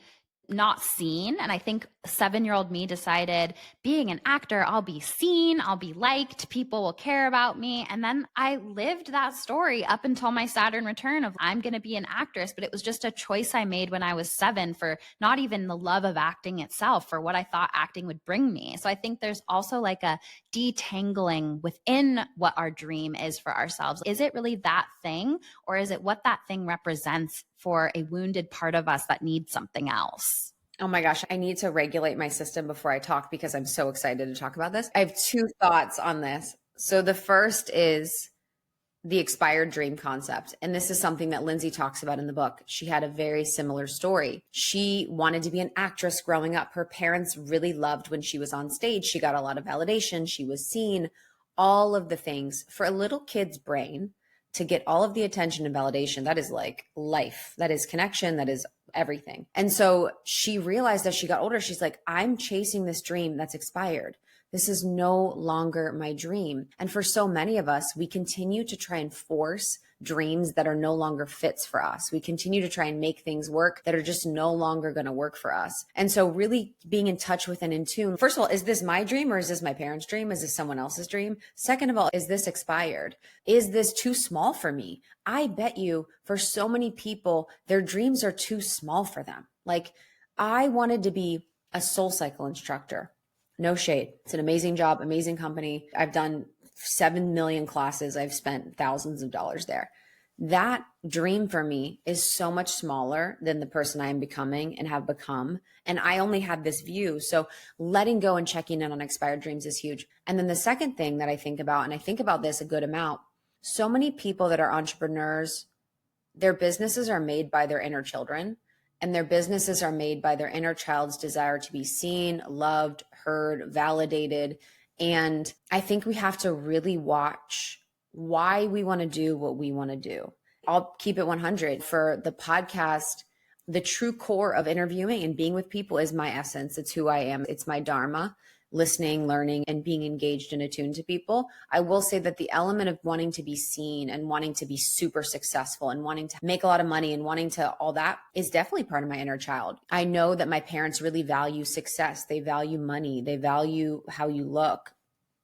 not seen. And I think 7-year-old me decided, being an actor, I'll be seen, I'll be liked, people will care about me. And then I lived that story up until my Saturn return of I'm going to be an actress. But it was just a choice I made when I was 7 for not even the love of acting itself, for what I thought acting would bring me. So I think there's also like a detangling within what our dream is for ourselves. Is it really that thing, or is it what that thing represents for a wounded part of us that needs something else? Oh my gosh, I need to regulate my system before I talk, because I'm so excited to talk about this. I have 2 thoughts on this. So the first is the expired dream concept. And this is something that Lindsay talks about in the book. She had a very similar story. She wanted to be an actress growing up. Her parents really loved when she was on stage. She got a lot of validation. She was seen, all of the things. For a little kid's brain to get all of the attention and validation, that is like life. That is connection. That is everything. And so she realized as she got older, she's like, I'm chasing this dream that's expired. This is no longer my dream. And for so many of us, we continue to try and force dreams that are no longer fits for us. We continue to try and make things work that are just no longer going to work for us. And so really being in touch with and in tune. First of all, is this my dream, or is this my parents' dream? Is this someone else's dream? Second of all, is this expired? Is this too small for me? I bet you for so many people, their dreams are too small for them. Like, I wanted to be a soul cycle instructor. No shade. It's an amazing job, amazing company. I've done 7 million classes. I've spent thousands of dollars there. That dream for me is so much smaller than the person I am becoming and have become. And I only had this view. So letting go and checking in on expired dreams is huge. And then the second thing that I think about, and I think about this a good amount, so many people that are entrepreneurs, their businesses are made by their inner children. And their businesses are made by their inner child's desire to be seen, loved, heard, validated. And I think we have to really watch why we want to do what we want to do. I'll keep it 100. For the podcast, the true core of interviewing and being with people is my essence. It's who I am. It's my dharma. Listening, learning, and being engaged and attuned to people. I will say that the element of wanting to be seen and wanting to be super successful and wanting to make a lot of money and wanting to all that is definitely part of my inner child. I know that my parents really value success. They value money. They value how you look.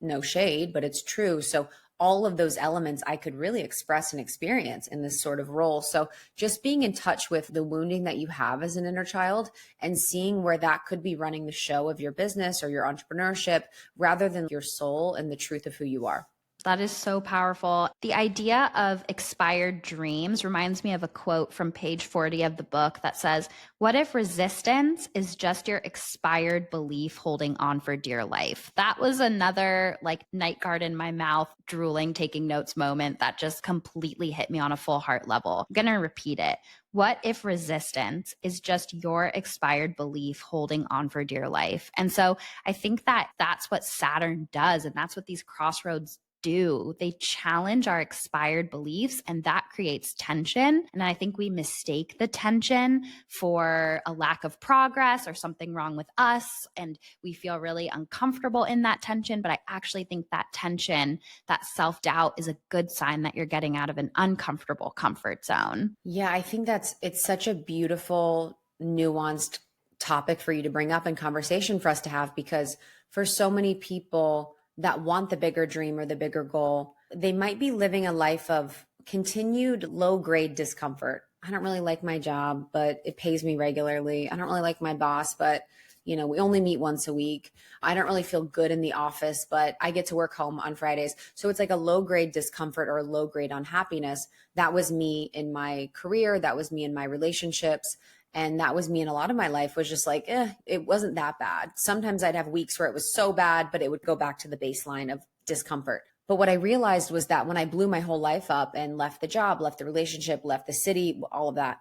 No shade, but it's true. So all of those elements I could really express and experience in this sort of role. So just being in touch with the wounding that you have as an inner child and seeing where that could be running the show of your business or your entrepreneurship rather than your soul and the truth of who you are. That is so powerful. The idea of expired dreams reminds me of a quote from page 40 of the book that says, "What if resistance is just your expired belief holding on for dear life?" That was another like night guard in my mouth, drooling, taking notes moment that just completely hit me on a full heart level. I'm going to repeat it. What if resistance is just your expired belief holding on for dear life? And so I think that that's what Saturn does. And that's what these crossroads do. They challenge our expired beliefs, and that creates tension. And I think we mistake the tension for a lack of progress or something wrong with us. And we feel really uncomfortable in that tension. But I actually think that tension, that self-doubt, is a good sign that you're getting out of an uncomfortable comfort zone. Yeah, I think it's such a beautiful, nuanced topic for you to bring up and conversation for us to have, because for so many people that want the bigger dream or the bigger goal, they might be living a life of continued low grade discomfort. I don't really like my job, but it pays me regularly. I don't really like my boss, but we only meet once a week. I don't really feel good in the office, but I get to work home on Fridays. So it's like a low grade discomfort or a low grade unhappiness. That was me in my career. That was me in my relationships. And that was me in a lot of my life, was just like, it wasn't that bad. Sometimes I'd have weeks where it was so bad, but it would go back to the baseline of discomfort. But what I realized was that when I blew my whole life up and left the job, left the relationship, left the city, all of that,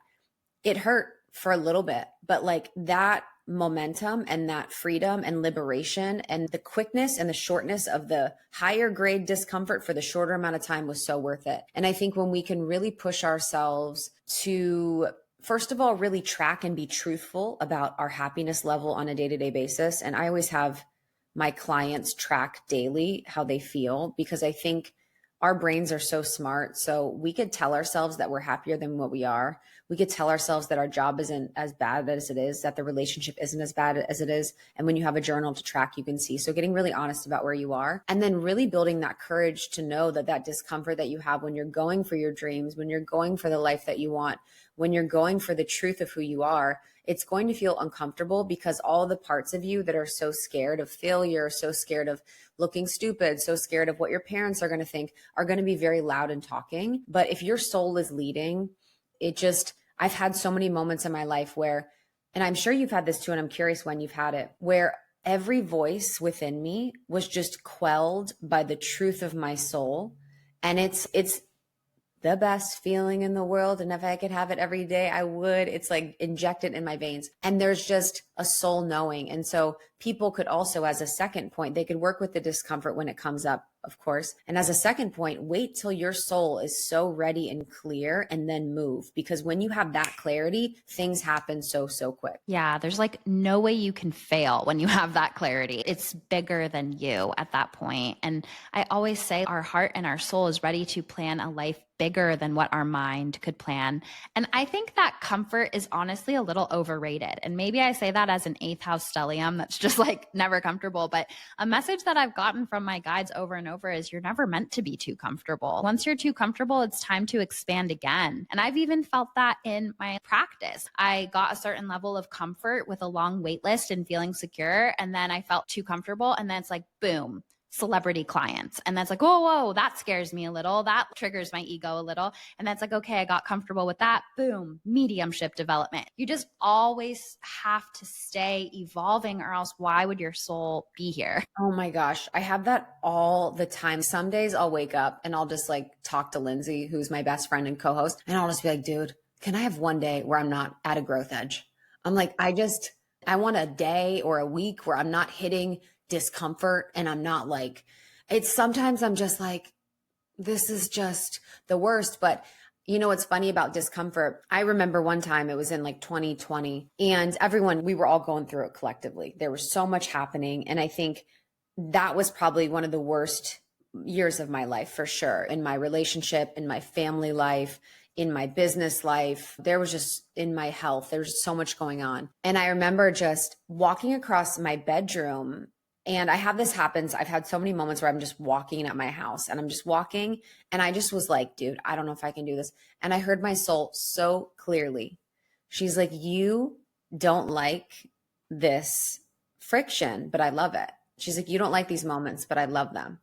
it hurt for a little bit. But like that momentum and that freedom and liberation and the quickness and the shortness of the higher grade discomfort for the shorter amount of time was so worth it. And I think when we can really push ourselves to, first of all, really track and be truthful about our happiness level on a day-to-day basis. And I always have my clients track daily how they feel, because I think our brains are so smart. So we could tell ourselves that we're happier than what we are. We could tell ourselves that our job isn't as bad as it is, that the relationship isn't as bad as it is. And when you have a journal to track, you can see. So getting really honest about where you are, and then really building that courage to know that that discomfort that you have when you're going for your dreams, when you're going for the life that you want, when you're going for the truth of who you are, it's going to feel uncomfortable, because all the parts of you that are so scared of failure, so scared of looking stupid, so scared of what your parents are going to think, are going to be very loud and talking. But if your soul is leading, I've had so many moments in my life where, and I'm sure you've had this too, and I'm curious when you've had it, where every voice within me was just quelled by the truth of my soul. And it's the best feeling in the world. And if I could have it every day, I would. It's like injected in my veins. And there's just a soul knowing. And so people could also, as a second point, they could work with the discomfort when it comes up, of course. And as a second point, wait till your soul is so ready and clear, and then move. Because when you have that clarity, things happen so quick. Yeah, there's like no way you can fail when you have that clarity. It's bigger than you at that point. And I always say our heart and our soul is ready to plan a life bigger than what our mind could plan. And I think that comfort is honestly a little overrated. And maybe I say that as an eighth house stellium that's just like never comfortable. But a message that I've gotten from my guides over and over is you're never meant to be too comfortable. Once you're too comfortable, it's time to expand again. And I've even felt that in my practice. I got a certain level of comfort with a long wait list and feeling secure. And then I felt too comfortable. And then it's like, boom, celebrity clients. And that's like, whoa, that scares me a little. That triggers my ego a little. And that's like, okay, I got comfortable with that. Boom, mediumship development. You just always have to stay evolving, or else why would your soul be here? Oh my gosh. I have that all the time. Some days I'll wake up and I'll just like talk to Lindsay, who's my best friend and co-host. And I'll just be like, dude, can I have one day where I'm not at a growth edge? I'm like, I want a day or a week where I'm not hitting discomfort, and I'm not like, sometimes I'm just like, this is just the worst. But you know what's funny about discomfort? I remember one time, it was in like 2020, and we were all going through it collectively. There was so much happening. And I think that was probably one of the worst years of my life, for sure. In my relationship, in my family life, in my business life, there was just, in my health, there was so much going on. And I remember just walking across my bedroom. And I have this happens. I've had so many moments where I'm just walking at my house, and I'm just walking, and I just was like, dude, I don't know if I can do this. And I heard my soul so clearly. She's like, you don't like this friction, but I love it. She's like, you don't like these moments, but I love them.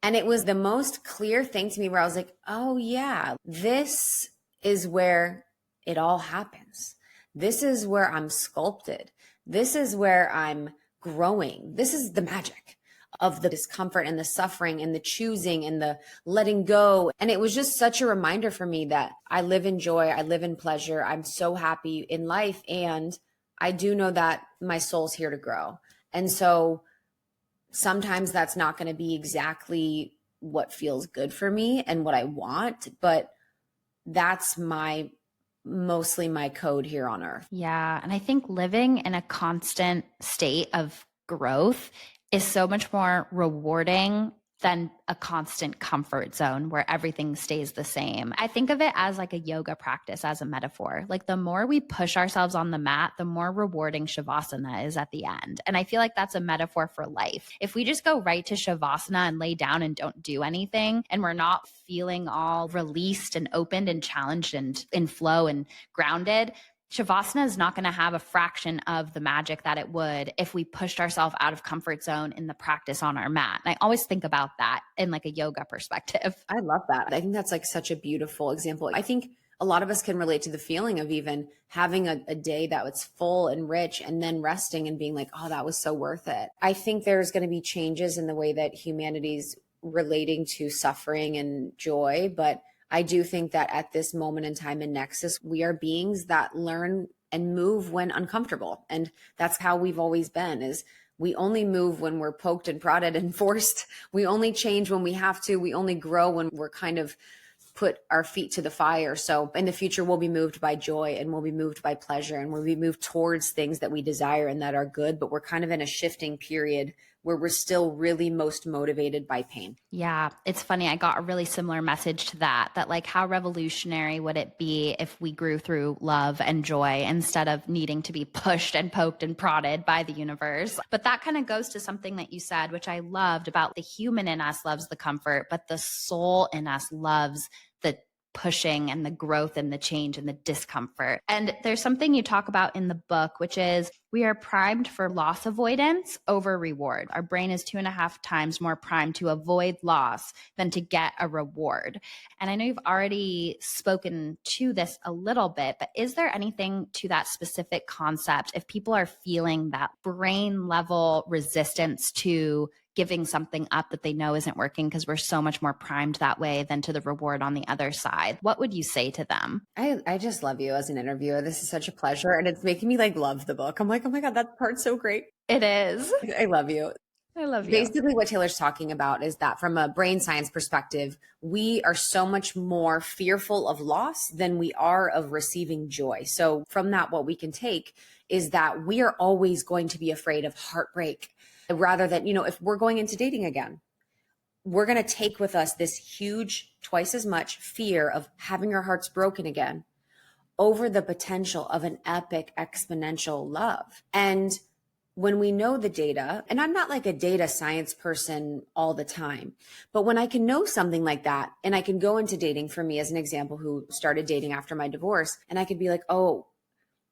And it was the most clear thing to me where I was like, oh yeah, this is where it all happens. This is where I'm sculpted. This is where I'm growing. This is the magic of the discomfort and the suffering and the choosing and the letting go. And it was just such a reminder for me that I live in joy. I live in pleasure. I'm so happy in life. And I do know that my soul's here to grow. And so sometimes that's not going to be exactly what feels good for me and what I want, but that's mostly my code here on earth. Yeah. And I think living in a constant state of growth is so much more rewarding than a constant comfort zone where everything stays the same. I think of it as like a yoga practice, as a metaphor. Like the more we push ourselves on the mat, the more rewarding Shavasana is at the end. And I feel like that's a metaphor for life. If we just go right to Shavasana and lay down and don't do anything, and we're not feeling all released and opened and challenged and in flow and grounded, Shavasana is not going to have a fraction of the magic that it would if we pushed ourselves out of comfort zone in the practice on our mat. And I always think about that in like a yoga perspective. I love that. I think that's like such a beautiful example. I think a lot of us can relate to the feeling of even having a day that was full and rich and then resting and being like, oh, that was so worth it. I think there's going to be changes in the way that humanity's relating to suffering and joy, but I do think that at this moment in time in Nexus, we are beings that learn and move when uncomfortable. And that's how we've always been, is we only move when we're poked and prodded and forced. We only change when we have to. We only grow when we're kind of put our feet to the fire. So in the future, we'll be moved by joy and we'll be moved by pleasure and we'll be moved towards things that we desire and that are good. But we're kind of in a shifting period where we're still really most motivated by pain. Yeah, it's funny. I got a really similar message to that like how revolutionary would it be if we grew through love and joy instead of needing to be pushed and poked and prodded by the universe. But that kind of goes to something that you said, which I loved, about the human in us loves the comfort, but the soul in us loves the pushing and the growth and the change and the discomfort. And there's something you talk about in the book, which is we are primed for loss avoidance over reward. Our brain is 2.5 times more primed to avoid loss than to get a reward. And I know you've already spoken to this a little bit, but is there anything to that specific concept if people are feeling that brain level resistance to giving something up that they know isn't working because we're so much more primed that way than to the reward on the other side? What would you say to them? I just love you as an interviewer. This is such a pleasure. And it's making me like love the book. I'm like, oh my God, that part's so great. It is. I love you. I love you. Basically, what Taylor's talking about is that from a brain science perspective, we are so much more fearful of loss than we are of receiving joy. So from that, what we can take is that we are always going to be afraid of heartbreak, rather than, if we're going into dating again, we're going to take with us this huge, twice as much fear of having our hearts broken again over the potential of an epic exponential love. And when we know the data, and I'm not like a data science person all the time, but when I can know something like that, and I can go into dating, for me as an example, who started dating after my divorce, and I could be like, oh,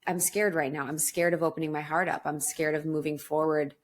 I'm scared right now. I'm scared of opening my heart up. I'm scared of moving forward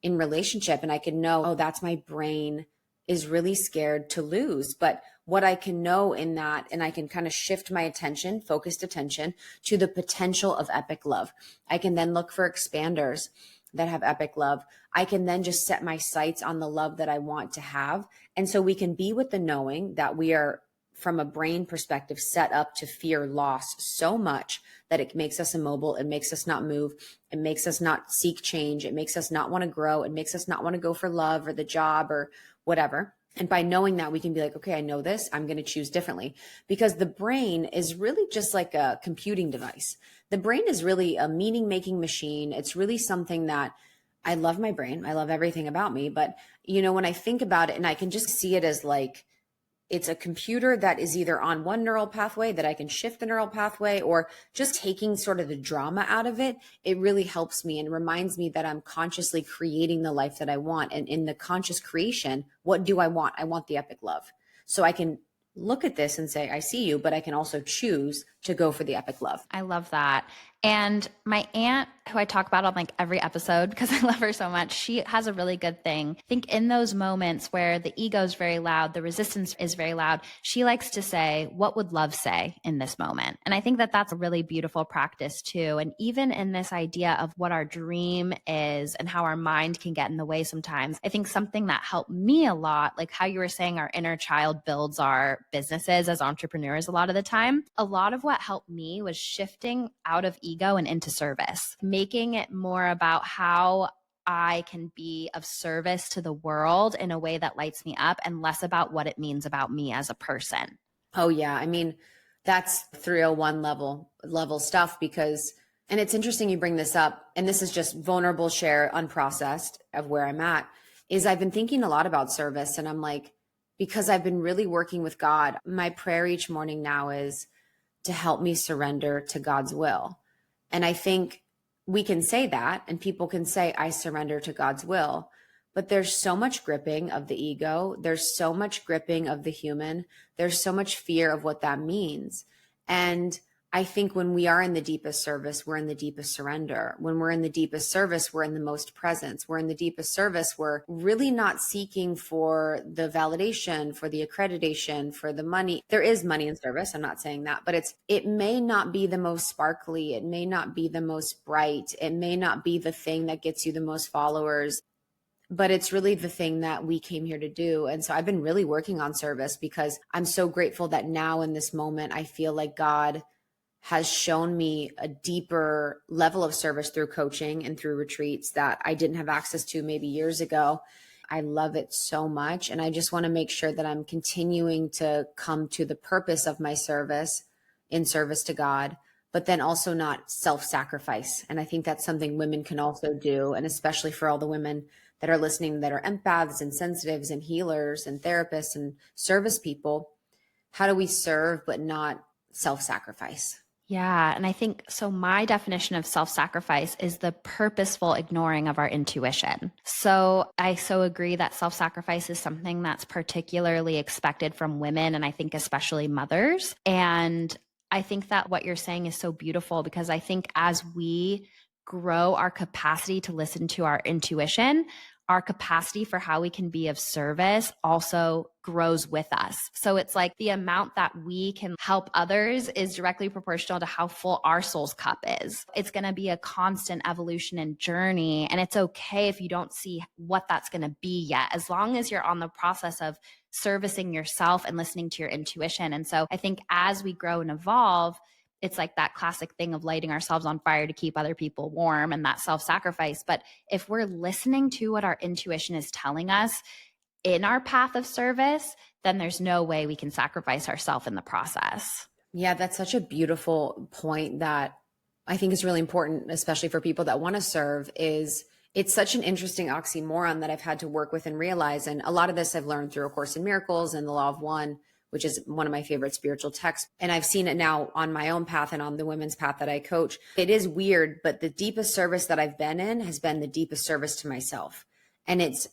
in relationship. And I can know, oh, that's my brain is really scared to lose. But what I can know in that, and I can kind of shift my attention, focused attention, to the potential of epic love. I can then look for expanders that have epic love. I can then just set my sights on the love that I want to have. And so we can be with the knowing that we are, from a brain perspective, set up to fear loss so much that it makes us immobile. It makes us not move. It makes us not seek change. It makes us not want to grow. It makes us not want to go for love or the job or whatever. And by knowing that, we can be like, okay, I know this, I'm going to choose differently, because the brain is really just like a computing device. The brain is really a meaning making machine. It's really something that I love my brain. I love everything about me. But, when I think about it, and I can just see it as like, it's a computer that is either on one neural pathway that I can shift the neural pathway, or just taking sort of the drama out of it. It really helps me and reminds me that I'm consciously creating the life that I want. And in the conscious creation, what do I want? I want the epic love. So I can look at this and say, I see you, but I can also choose to go for the epic love. I love that. And my aunt, who I talk about on like every episode because I love her so much, she has a really good thing. I think in those moments where the ego is very loud, the resistance is very loud, she likes to say, what would love say in this moment? And I think that that's a really beautiful practice too. And even in this idea of what our dream is and how our mind can get in the way sometimes, I think something that helped me a lot, like how you were saying our inner child builds our businesses as entrepreneurs a lot of the time, a lot of what helped me was shifting out of ego and into service, making it more about how I can be of service to the world in a way that lights me up and less about what it means about me as a person. Oh yeah. I mean, that's 301 level stuff because, and it's interesting you bring this up, and this is just vulnerable share unprocessed of where I'm at, is I've been thinking a lot about service, and I'm like, because I've been really working with God, my prayer each morning now is to help me surrender to God's will. And I think we can say that, and people can say, I surrender to God's will, but there's so much gripping of the ego. There's so much gripping of the human. There's so much fear of what that means. And I think when we are in the deepest service, we're in the deepest surrender. When we're in the deepest service, we're in the most presence. We're in the deepest service. We're really not seeking for the validation, for the accreditation, for the money. There is money in service. I'm not saying that, but it may not be the most sparkly. It may not be the most bright. It may not be the thing that gets you the most followers, but it's really the thing that we came here to do. And so I've been really working on service because I'm so grateful that now in this moment, I feel like God has shown me a deeper level of service through coaching and through retreats that I didn't have access to maybe years ago. I love it so much. And I just want to make sure that I'm continuing to come to the purpose of my service in service to God, but then also not self-sacrifice. And I think that's something women can also do. And especially for all the women that are listening that are empaths and sensitives and healers and therapists and service people, how do we serve but not self-sacrifice? Yeah. And I think so. My definition of self-sacrifice is the purposeful ignoring of our intuition. So I so agree that self-sacrifice is something that's particularly expected from women, and I think especially mothers. And I think that what you're saying is so beautiful because I think as we grow our capacity to listen to our intuition, our capacity for how we can be of service also grows with us. So it's like the amount that we can help others is directly proportional to how full our soul's cup is. It's going to be a constant evolution and journey. And it's okay if you don't see what that's going to be yet, as long as you're on the process of servicing yourself and listening to your intuition. And so I think as we grow and evolve, it's like that classic thing of lighting ourselves on fire to keep other people warm and that self-sacrifice. But if we're listening to what our intuition is telling us in our path of service, then there's no way we can sacrifice ourselves in the process. Yeah, that's such a beautiful point that I think is really important, especially for people that want to serve, is it's such an interesting oxymoron that I've had to work with and realize. And a lot of this I've learned through A Course in Miracles and the Law of One, which is one of my favorite spiritual texts. And I've seen it now on my own path and on the women's path that I coach. It is weird, but the deepest service that I've been in has been the deepest service to myself. And it's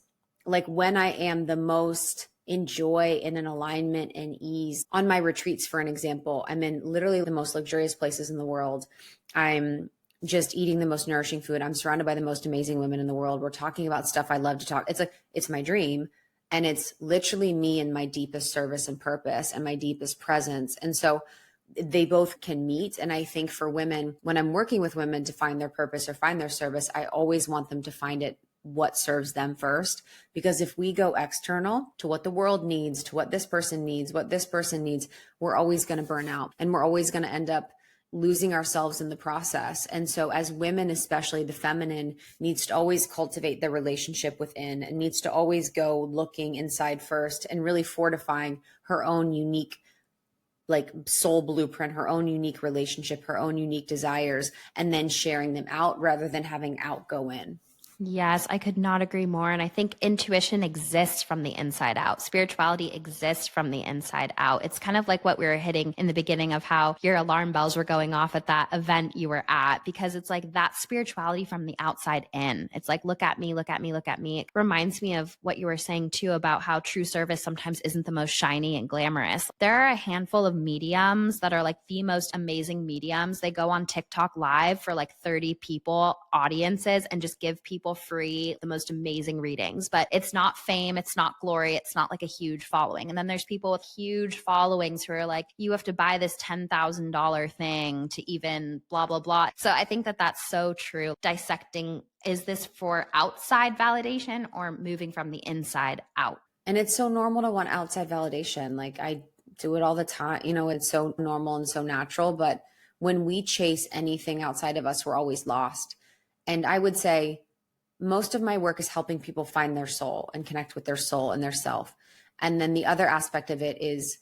like when I am the most in joy and in alignment and ease. On my retreats, for an example, I'm in literally the most luxurious places in the world. I'm just eating the most nourishing food. I'm surrounded by the most amazing women in the world. We're talking about stuff I love to talk. It's my dream. And it's literally me in my deepest service and purpose and my deepest presence. And so they both can meet. And I think for women, when I'm working with women to find their purpose or find their service, I always want them to find it what serves them first. Because if we go external to what the world needs, to what this person needs, we're always going to burn out, and we're always going to end up losing ourselves in the process. And so as women, especially the feminine, needs to always cultivate their relationship within and needs to always go looking inside first and really fortifying her own unique like soul blueprint, her own unique relationship, her own unique desires, and then sharing them out rather than having out go in. Yes, I could not agree more. And I think intuition exists from the inside out. Spirituality exists from the inside out. It's kind of like what we were hitting in the beginning of how your alarm bells were going off at that event you were at, because it's like that spirituality from the outside in. It's like, look at me, look at me, look at me. It reminds me of what you were saying too about how true service sometimes isn't the most shiny and glamorous. There are a handful of mediums that are like the most amazing mediums. They go on TikTok live for like 30 people audiences and just give people free the most amazing readings, but it's not fame, it's not glory, it's not like a huge following. And then there's people with huge followings who are like, you have to buy this $10,000 thing to even blah blah blah. So I think that that's so true. Dissecting, is this for outside validation or moving from the inside out? And it's so normal to want outside validation. Like I do it all the time. It's so normal and so natural, but when we chase anything outside of us, we're always lost. And I would say most of my work is helping people find their soul and connect with their soul and their self. And then the other aspect of it is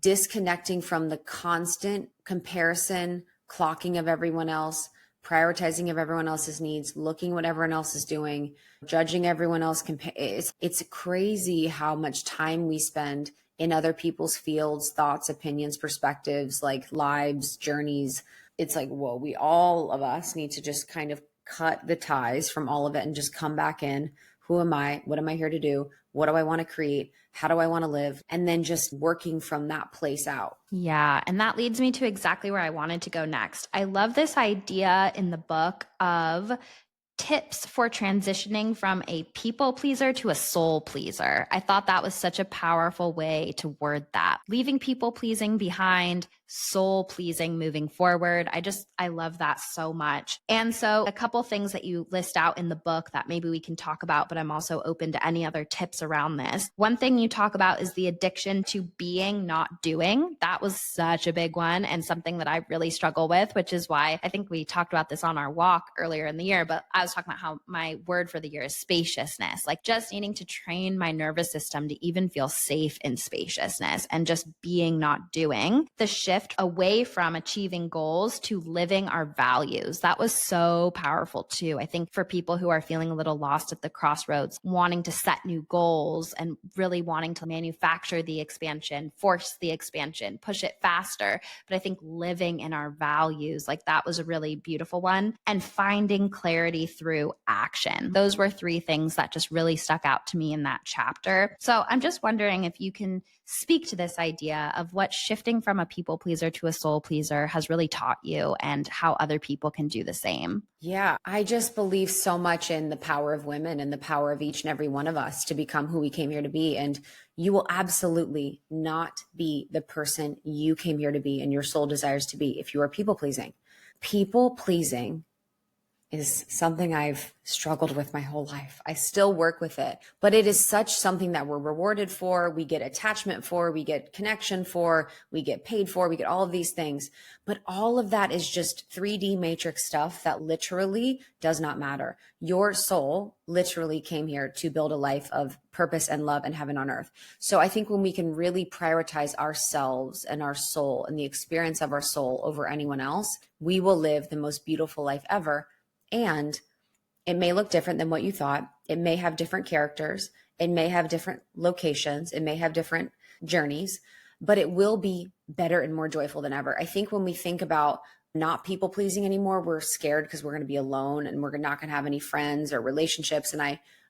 disconnecting from the constant comparison, clocking of everyone else, prioritizing of everyone else's needs, looking what everyone else is doing, judging everyone else. It's crazy how much time we spend in other people's fields, thoughts, opinions, perspectives, like lives, journeys. It's like, whoa, all of us need to just kind of cut the ties from all of it and just come back in. Who am I? What am I here to do? What do I want to create? How do I want to live? And then just working from that place out. Yeah. And that leads me to exactly where I wanted to go next. I love this idea in the book of tips for transitioning from a people pleaser to a soul pleaser. I thought that was such a powerful way to word that. Leaving people pleasing behind, soul pleasing moving forward. I love that so much. And so a couple things that you list out in the book that maybe we can talk about, but I'm also open to any other tips around this. One thing you talk about is the addiction to being, not doing. That was such a big one and something that I really struggle with, which is why I think we talked about this on our walk earlier in the year, but I was talking about how my word for the year is spaciousness, like just needing to train my nervous system to even feel safe in spaciousness and just being, not doing. The shift away from achieving goals to living our values. That was so powerful too. I think for people who are feeling a little lost at the crossroads, wanting to set new goals and really wanting to manufacture the expansion, force the expansion, push it faster. But I think living in our values, like that was a really beautiful one. And finding clarity through action. Those were three things that just really stuck out to me in that chapter. So I'm just wondering if you can speak to this idea of what shifting from a people pleaser to a soul pleaser has really taught you and how other people can do the same. Yeah, I just believe so much in the power of women and the power of each and every one of us to become who we came here to be. And you will absolutely not be the person you came here to be and your soul desires to be if you are people pleasing. People pleasing is something I've struggled with my whole life. I still work with it, but it is such something that we're rewarded for. We get attachment for, we get connection for, we get paid for, we get all of these things. But all of that is just 3D matrix stuff that literally does not matter. Your soul literally came here to build a life of purpose and love and heaven on earth. So I think when we can really prioritize ourselves and our soul and the experience of our soul over anyone else, we will live the most beautiful life ever. And it may look different than what you thought. It may have different characters. It may have different locations. It may have different journeys, but it will be better and more joyful than ever. I think when we think about not people pleasing anymore, we're scared because we're going to be alone and we're not going to have any friends or relationships. And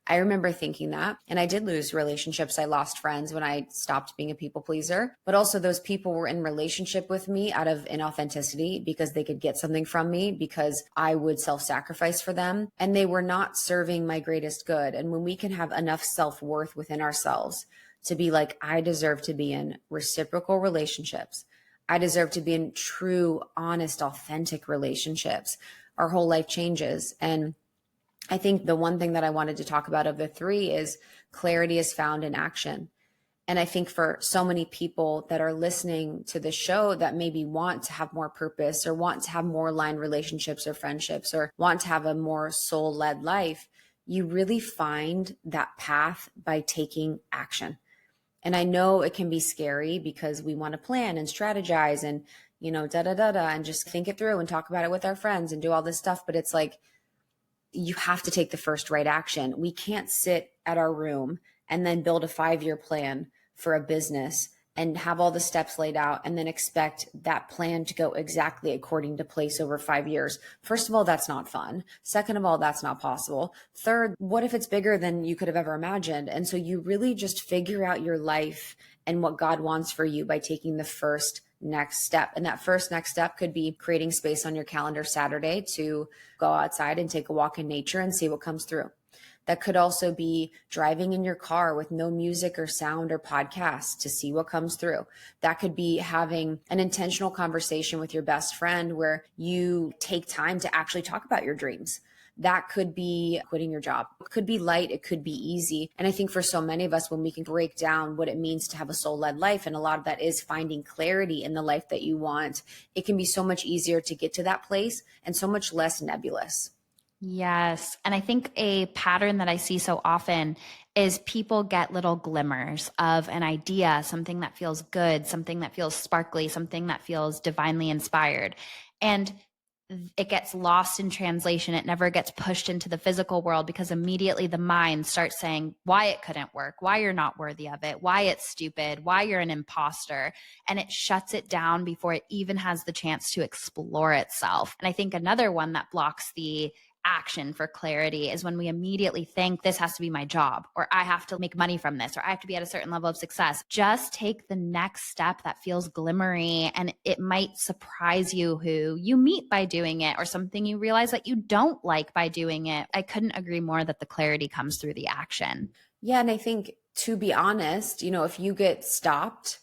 I remember thinking that, and I did lose relationships. I lost friends when I stopped being a people pleaser, but also those people were in relationship with me out of inauthenticity because they could get something from me because I would self-sacrifice for them, and they were not serving my greatest good. And when we can have enough self-worth within ourselves to be like, I deserve to be in reciprocal relationships. I deserve to be in true, honest, authentic relationships. Our whole life changes. And I think the one thing that I wanted to talk about of the three is clarity is found in action. And I think for so many people that are listening to the show that maybe want to have more purpose or want to have more aligned relationships or friendships or want to have a more soul-led life, you really find that path by taking action. And I know it can be scary because we want to plan and strategize and, and just think it through and talk about it with our friends and do all this stuff. But it's like, you have to take the first right action. We can't sit at our room and then build a 5-year plan for a business and have all the steps laid out and then expect that plan to go exactly according to place over 5 years. First of all, that's not fun. Second of all, that's not possible. Third, what if it's bigger than you could have ever imagined? And so you really just figure out your life and what God wants for you by taking the first next step. And that first next step could be creating space on your calendar Saturday to go outside and take a walk in nature and see what comes through. That could also be driving in your car with no music or sound or podcasts to see what comes through. That could be having an intentional conversation with your best friend where you take time to actually talk about your dreams. That could be quitting your job. It could be light. It could be easy. And I think for so many of us, when we can break down what it means to have a soul-led life, and a lot of that is finding clarity in the life that you want, it can be so much easier to get to that place and so much less nebulous. Yes. And I think a pattern that I see so often is people get little glimmers of an idea, something that feels good, something that feels sparkly, something that feels divinely inspired. And it gets lost in translation. It never gets pushed into the physical world because immediately the mind starts saying why it couldn't work, why you're not worthy of it, why it's stupid, why you're an imposter. And it shuts it down before it even has the chance to explore itself. And I think another one that blocks the action for clarity is when we immediately think this has to be my job, or I have to make money from this, or I have to be at a certain level of success. Just take the next step that feels glimmery, and it might surprise you who you meet by doing it, or something you realize that you don't like by doing it. I couldn't agree more that the clarity comes through the action. Yeah. And I think, to be honest, if you get stopped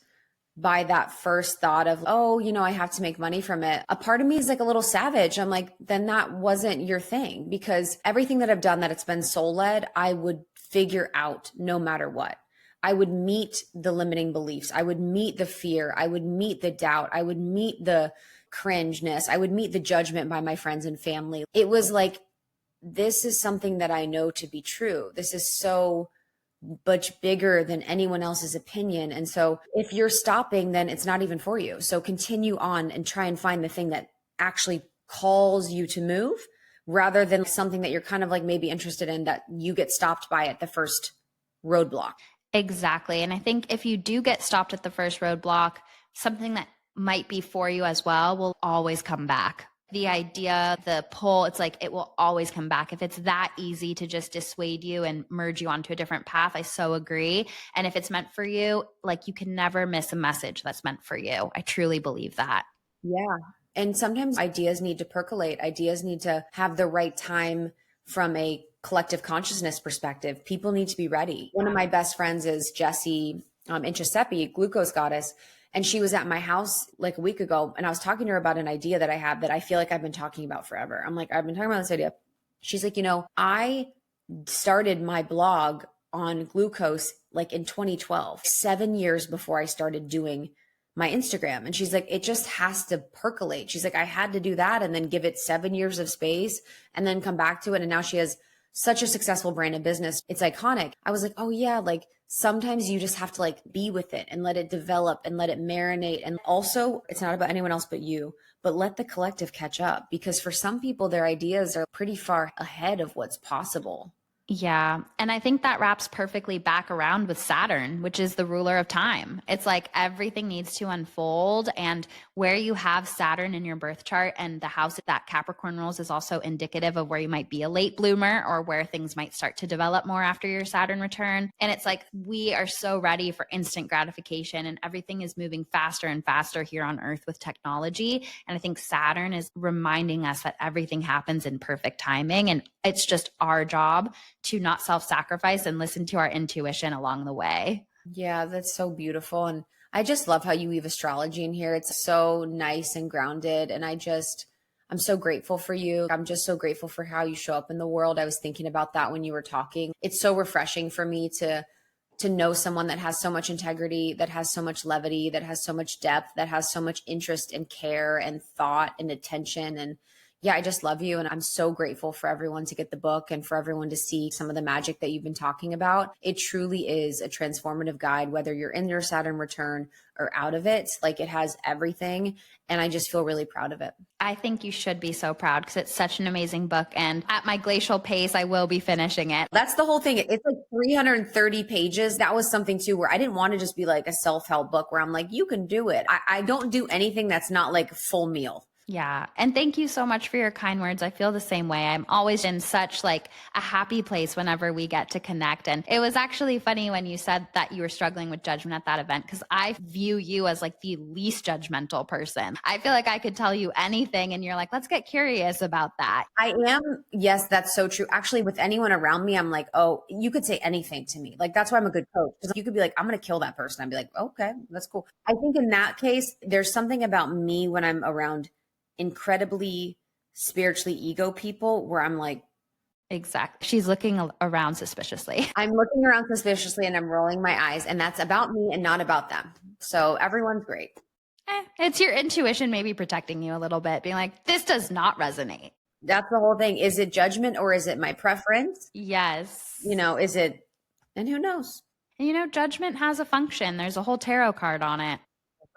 by that first thought of, oh, I have to make money from it, a part of me is like a little savage. I'm like, then that wasn't your thing, because everything that I've done that it's been soul led, I would figure out no matter what. I would meet the limiting beliefs. I would meet the fear. I would meet the doubt. I would meet the cringeness. I would meet the judgment by my friends and family. It was like, this is something that I know to be true. This is so much bigger than anyone else's opinion. And so if you're stopping, then it's not even for you. So continue on and try and find the thing that actually calls you to move, rather than something that you're kind of like maybe interested in that you get stopped by at the first roadblock. Exactly. And I think if you do get stopped at the first roadblock, something that might be for you as well will always come back. The idea, the pull, it's like it will always come back. If it's that easy to just dissuade you and merge you onto a different path, I so agree. And if it's meant for you, like, you can never miss a message that's meant for you. I truly believe that. Yeah. And sometimes ideas need to percolate. Ideas need to have the right time from a collective consciousness perspective. People need to be ready. One of my best friends is Jessie Inchisepi, glucose goddess. And she was at my house like a week ago, and I was talking to her about an idea that I have that I feel like I've been talking about forever. I'm like, I've been talking about this idea. She's like, I started my blog on glucose like in 2012, 7 years before I started doing my Instagram. And she's like, it just has to percolate. She's like, I had to do that and then give it 7 years of space and then come back to it. And now she has such a successful brand and business. It's iconic. I was like, oh yeah, like sometimes you just have to like be with it and let it develop and let it marinate. And also, it's not about anyone else but you, but let the collective catch up, because for some people, their ideas are pretty far ahead of what's possible. Yeah. And I think that wraps perfectly back around with Saturn, which is the ruler of time. It's like everything needs to unfold. And where you have Saturn in your birth chart and the house that Capricorn rules is also indicative of where you might be a late bloomer or where things might start to develop more after your Saturn return. And it's like we are so ready for instant gratification, and everything is moving faster and faster here on Earth with technology. And I think Saturn is reminding us that everything happens in perfect timing. And it's just our job to not self-sacrifice and listen to our intuition along the way. Yeah, that's so beautiful. And I just love how you weave astrology in here. It's so nice and grounded. And I'm so grateful for you. I'm just so grateful for how you show up in the world. I was thinking about that when you were talking. It's so refreshing for me to know someone that has so much integrity, that has so much levity, that has so much depth, that has so much interest and care and thought and attention. And Yeah, I just love you. And I'm so grateful for everyone to get the book and for everyone to see some of the magic that you've been talking about. It truly is a transformative guide, whether you're in your Saturn return or out of it. Like, it has everything. And I just feel really proud of it. I think you should be so proud because it's such an amazing book. And at my glacial pace, I will be finishing it. That's the whole thing. It's like 330 pages. That was something too, where I didn't want to just be like a self-help book where I'm like, you can do it. I don't do anything that's not like full meal. Yeah. And thank you so much for your kind words. I feel the same way. I'm always in such like a happy place whenever we get to connect. And it was actually funny when you said that you were struggling with judgment at that event, because I view you as like the least judgmental person. I feel like I could tell you anything and you're like, let's get curious about that. I am. Yes, that's so true. Actually, with anyone around me, I'm like, oh, you could say anything to me. Like, that's why I'm a good coach. Because you could be like, I'm going to kill that person. I'd be like, okay, that's cool. I think in that case, there's something about me when I'm around incredibly spiritually ego people where I'm like, exactly. She's looking around suspiciously. I'm looking around suspiciously and I'm rolling my eyes, and that's about me and not about them. So everyone's great. It's your intuition maybe protecting you a little bit, being like, this does not resonate. That's the whole thing. Is it judgment or is it my preference? Yes. Is it, and who knows? And judgment has a function. There's a whole tarot card on it.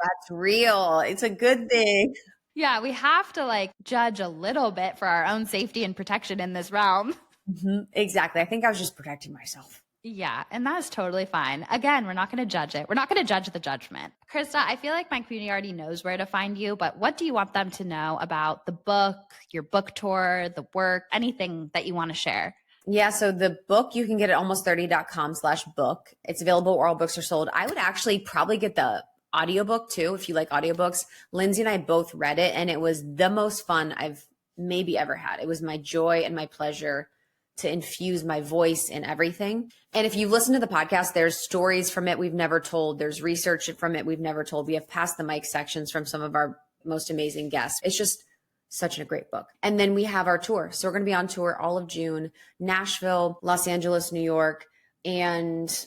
That's real. It's a good thing. Yeah, we have to like judge a little bit for our own safety and protection in this realm. Mm-hmm. Exactly. I think I was just protecting myself. Yeah, and that is totally fine. Again, we're not going to judge it. We're not going to judge the judgment. Krista, I feel like my community already knows where to find you, but what do you want them to know about the book, your book tour, the work, anything that you want to share? Yeah. So the book, you can get at almost30.com/book. It's available where all books are sold. I would actually probably get the audiobook too, if you like audiobooks. Lindsay and I both read it, and it was the most fun I've maybe ever had. It was my joy and my pleasure to infuse my voice in everything. And if you've listened to the podcast, there's stories from it we've never told. There's research from it we've never told. We have past the mic sections from some of our most amazing guests. It's just such a great book. And then we have our tour. So we're going to be on tour all of June, Nashville, Los Angeles, New York, and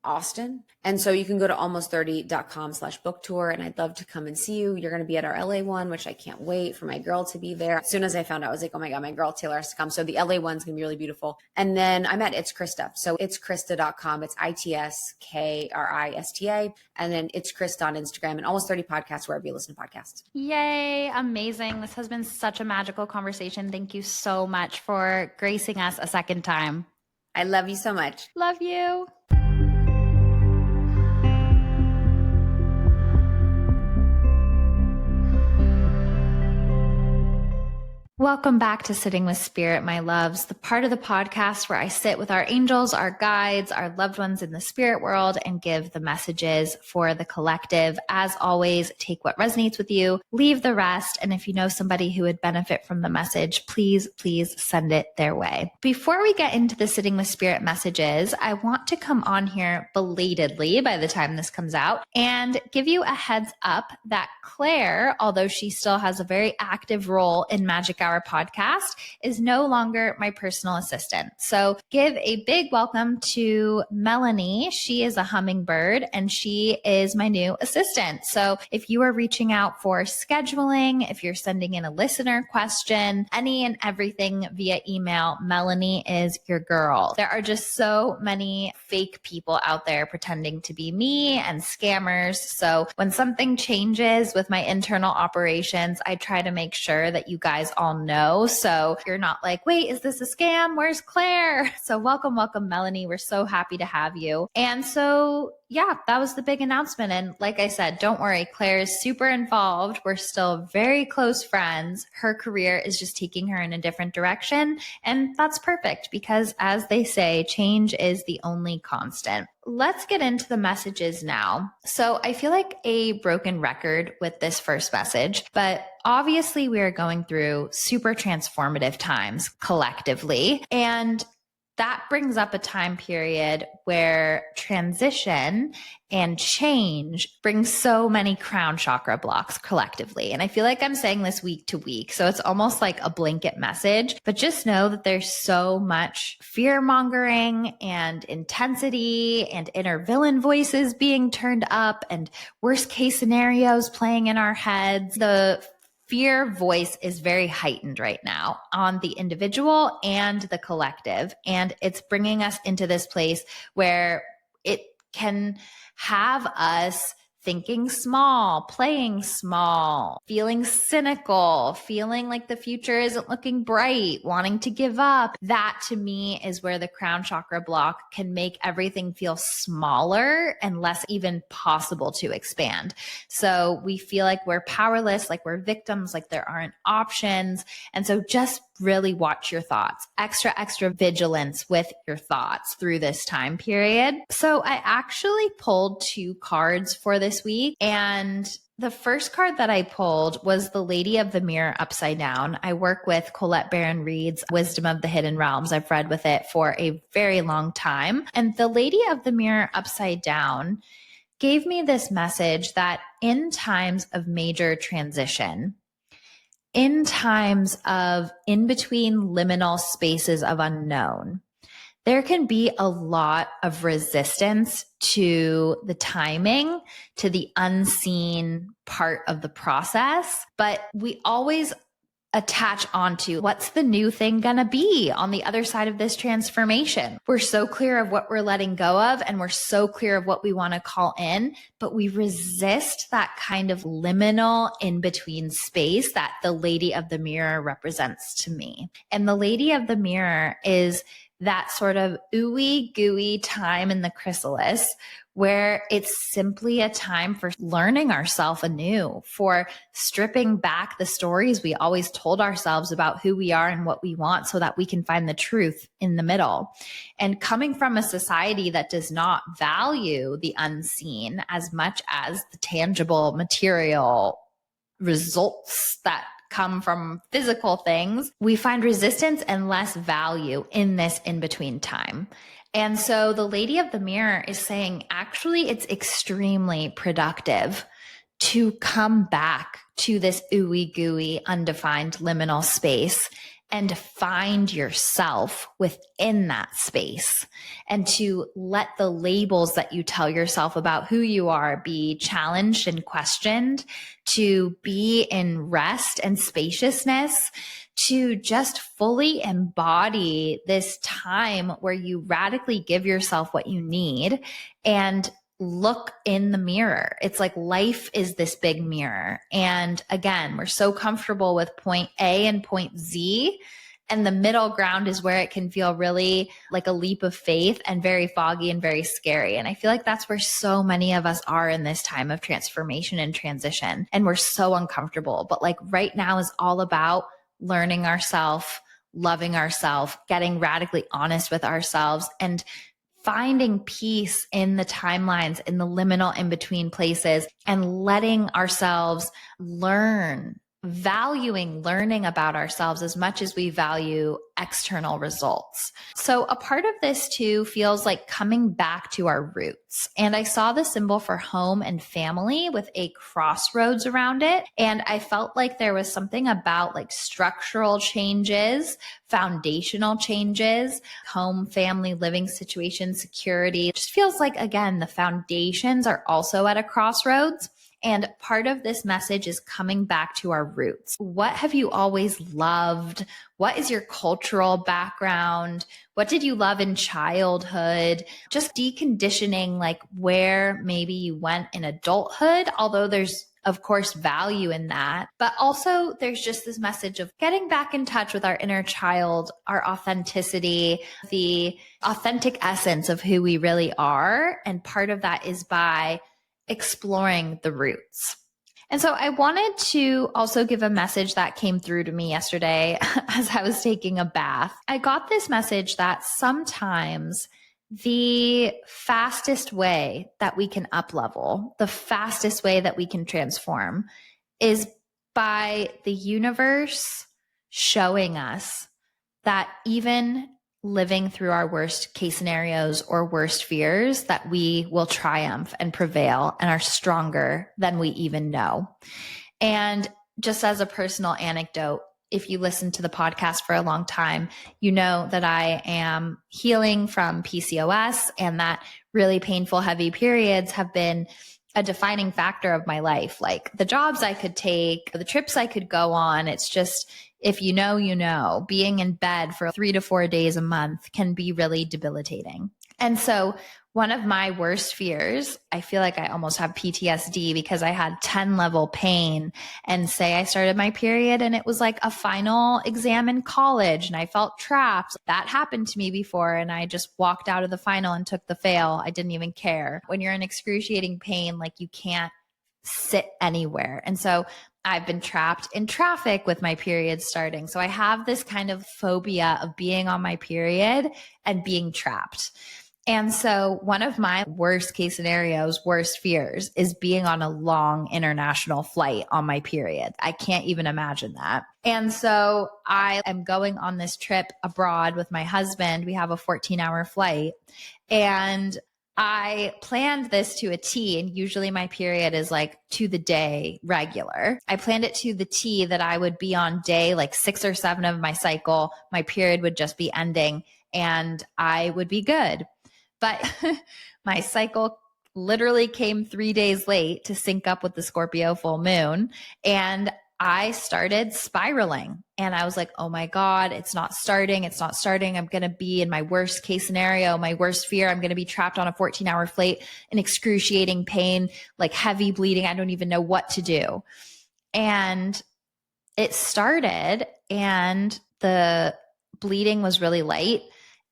Austin. And so you can go to almost30.com/book tour. And I'd love to come and see you. You're going to be at our LA one, which I can't wait for my girl to be there. As soon as I found out, I was like, oh my God, my girl Taylor has to come. So the LA one's going to be really beautiful. And then I'm at It's Krista. So it's Krista.com. It's ITSKRISTA. And then It's Krista on Instagram, and Almost 30 podcasts, wherever you listen to podcasts. Yay. Amazing. This has been such a magical conversation. Thank you so much for gracing us a second time. I love you so much. Love you. Welcome back to Sitting with Spirit, my loves, the part of the podcast where I sit with our angels, our guides, our loved ones in the spirit world, and give the messages for the collective. As always, take what resonates with you, leave the rest. And if you know somebody who would benefit from the message, please send it their way. Before we get into the Sitting with Spirit messages, I want to come on here belatedly by the time this comes out and give you a heads up that Claire, although she still has a very active role in Magic Hour podcast, is no longer my personal assistant. So give a big welcome to Melanie. She is a hummingbird and she is my new assistant. So if you are reaching out for scheduling, if you're sending in a listener question, any and everything via email, Melanie is your girl. There are just so many fake people out there pretending to be me and scammers. So when something changes with my internal operations, I try to make sure that you guys all know. So you're not like, wait, is this a scam? Where's Claire? So welcome, Melanie. We're so happy to have you. And so yeah, that was the big announcement. And like I said, don't worry, Claire is super involved. We're still very close friends. Her career is just taking her in a different direction. And that's perfect because, as they say, change is the only constant. Let's get into the messages now. So I feel like a broken record with this first message, but obviously we are going through super transformative times collectively. And that brings up a time period where transition and change brings so many crown chakra blocks collectively. And I feel like I'm saying this week to week. So it's almost like a blanket message, but just know that there's so much fear mongering and intensity and inner villain voices being turned up and worst case scenarios playing in our heads. The fear voice is very heightened right now on the individual and the collective. And it's bringing us into this place where it can have us thinking small, playing small, feeling cynical, feeling like the future isn't looking bright, wanting to give up. That to me is where the crown chakra block can make everything feel smaller and less even possible to expand. So we feel like we're powerless, like we're victims, like there aren't options. And so just really watch your thoughts, extra vigilance with your thoughts through this time period. So I actually pulled 2 cards for this week. And the first card that I pulled was the Lady of the Mirror upside down. I work with Colette Baron Reid's Wisdom of the Hidden Realms. I've read with it for a very long time. And the Lady of the Mirror upside down gave me this message that in times of major transition, in times of in between liminal spaces of unknown, there can be a lot of resistance to the timing, to the unseen part of the process, but we always attach onto what's the new thing gonna be on the other side of this transformation. We're so clear of what we're letting go of, and we're so clear of what we want to call in, but we resist that kind of liminal in-between space that the Lady of the Mirror represents to me. And the Lady of the Mirror is that sort of ooey gooey time in the chrysalis where it's simply a time for learning ourselves anew, for stripping back the stories we always told ourselves about who we are and what we want so that we can find the truth in the middle. And coming from a society that does not value the unseen as much as the tangible material results that come from physical things, we find resistance and less value in this in-between time. And so the Lady of the Mirror is saying, actually, it's extremely productive to come back to this ooey gooey, undefined liminal space and find yourself within that space, and to let the labels that you tell yourself about who you are be challenged and questioned, to be in rest and spaciousness, to just fully embody this time where you radically give yourself what you need and look in the mirror. It's like life is this big mirror. And again, we're so comfortable with point A and point Z, and the middle ground is where it can feel really like a leap of faith and very foggy and very scary. And I feel like that's where so many of us are in this time of transformation and transition. And we're so uncomfortable. But like right now is all about learning ourselves, loving ourselves, getting radically honest with ourselves, and finding peace in the timelines, in the liminal in-between places, and letting ourselves learn, valuing learning about ourselves as much as we value external results. So a part of this too feels like coming back to our roots. And I saw the symbol for home and family with a crossroads around it. And I felt like there was something about like structural changes, foundational changes, home, family, living situation, security. It just feels like, again, the foundations are also at a crossroads. And part of this message is coming back to our roots. What have you always loved? What is your cultural background? What did you love in childhood? Just deconditioning like where maybe you went in adulthood, although there's of course value in that. But also there's just this message of getting back in touch with our inner child, our authenticity, the authentic essence of who we really are. And part of that is by exploring the roots. And so I wanted to also give a message that came through to me yesterday as I was taking a bath. I got this message that sometimes the fastest way that we can up-level, the fastest way that we can transform is by the universe showing us that even living through our worst case scenarios or worst fears, that we will triumph and prevail and are stronger than we even know. And just as a personal anecdote, if you listen to the podcast for a long time, you know that I am healing from PCOS, and that really painful, heavy periods have been a defining factor of my life. Like the jobs I could take, the trips I could go on. It's just, if you know, you know, being in bed for 3 to 4 days a month can be really debilitating. And so one of my worst fears, I feel like I almost have PTSD because I had 10 level pain, and say I started my period and it was like a final exam in college and I felt trapped. That happened to me before, and I just walked out of the final and took the fail. I didn't even care. When you're in excruciating pain, like you can't sit anywhere. And so I've been trapped in traffic with my period starting. So I have this kind of phobia of being on my period and being trapped. And so one of my worst case scenarios, worst fears, is being on a long international flight on my period. I can't even imagine that. And so I am going on this trip abroad with my husband. We have a 14-hour flight, and I planned this to a T, and usually my period is like to the day regular. I planned it to the T that I would be on day like 6 or 7 of my cycle. My period would just be ending and I would be good. But my cycle literally came 3 days late to sync up with the Scorpio full moon. And I started spiraling, and I was like, oh my God, it's not starting. It's not starting. I'm going to be in my worst case scenario, my worst fear. I'm going to be trapped on a 14-hour flight in excruciating pain, like heavy bleeding. I don't even know what to do. And it started, and the bleeding was really light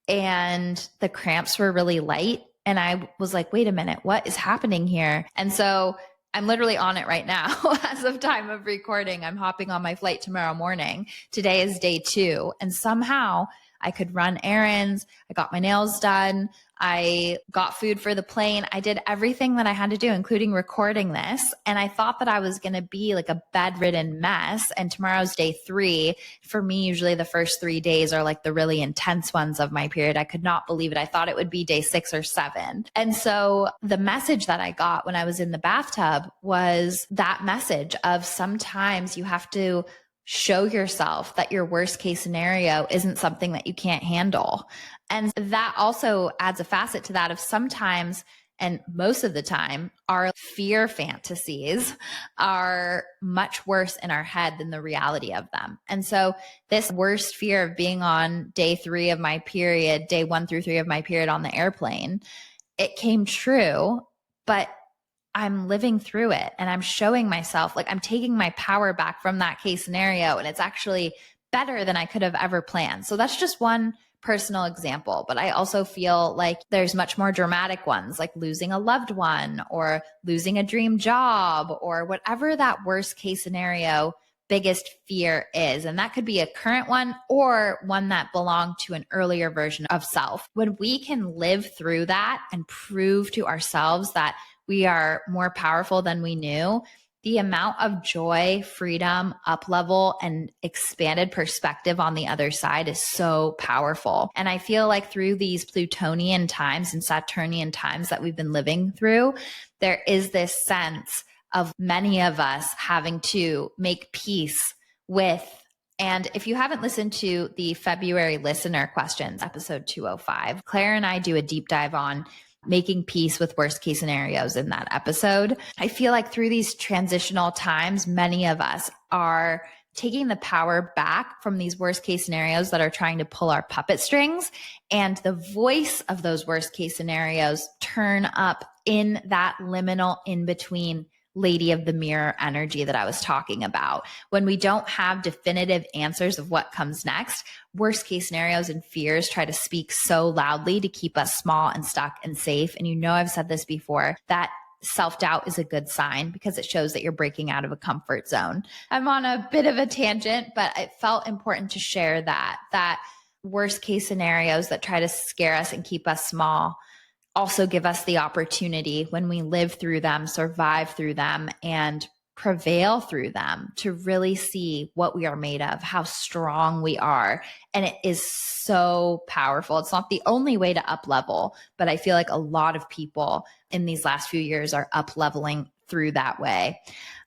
and the cramps were really light. And I was like, wait a minute, what is happening here? And so I'm literally on it right now. As of time of recording, I'm hopping on my flight tomorrow morning. Today is day 2. And somehow I could run errands. I got my nails done. I got food for the plane. I did everything that I had to do, including recording this. And I thought that I was going to be like a bedridden mess. And tomorrow's day 3. For me, usually the first 3 days are like the really intense ones of my period. I could not believe it. I thought it would be day 6 or 7. And so the message that I got when I was in the bathtub was that message of sometimes you have to show yourself that your worst case scenario isn't something that you can't handle. And that also adds a facet to that of sometimes, and most of the time, our fear fantasies are much worse in our head than the reality of them. And so this worst fear of being on day 3 of my period, day 1 through 3 of my period on the airplane, it came true, but I'm living through it, and I'm showing myself like I'm taking my power back from that case scenario, and it's actually better than I could have ever planned. So that's just one personal example, but I also feel like there's much more dramatic ones, like losing a loved one or losing a dream job or whatever that worst case scenario biggest fear is. And that could be a current one or one that belonged to an earlier version of self. When we can live through that and prove to ourselves that we are more powerful than we knew, the amount of joy, freedom, up level, and expanded perspective on the other side is so powerful. And I feel like through these Plutonian times and Saturnian times that we've been living through, there is this sense of many of us having to make peace with. And if you haven't listened to the February listener questions, episode 205, Claire and I do a deep dive on making peace with worst case scenarios in that episode. I feel like through these transitional times, many of us are taking the power back from these worst case scenarios that are trying to pull our puppet strings, and the voice of those worst case scenarios turn up in that liminal in between lady of the mirror energy that I was talking about. When we don't have definitive answers of what comes next, worst case scenarios and fears try to speak so loudly to keep us small and stuck and safe. And you know, I've said this before, that self-doubt is a good sign because it shows that you're breaking out of a comfort zone. I'm on a bit of a tangent, but it felt important to share that worst case scenarios that try to scare us and keep us small also give us the opportunity, when we live through them, survive through them, and prevail through them, to really see what we are made of, how strong we are. And it is so powerful. It's not the only way to up level, but I feel like a lot of people in these last few years are up leveling through that way.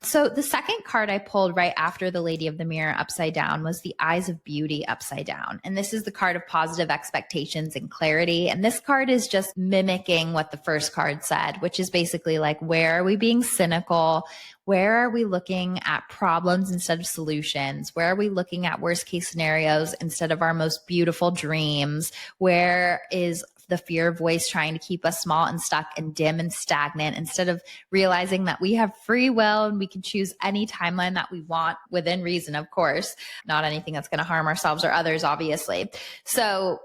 So the second card I pulled right after the Lady of the Mirror upside down was the Eyes of Beauty upside down. And this is the card of positive expectations and clarity. And this card is just mimicking what the first card said, which is basically like, where are we being cynical? Where are we looking at problems instead of solutions? Where are we looking at worst case scenarios instead of our most beautiful dreams? Where is the fear voice trying to keep us small and stuck and dim and stagnant, instead of realizing that we have free will and we can choose any timeline that we want within reason, of course, not anything that's going to harm ourselves or others, obviously. So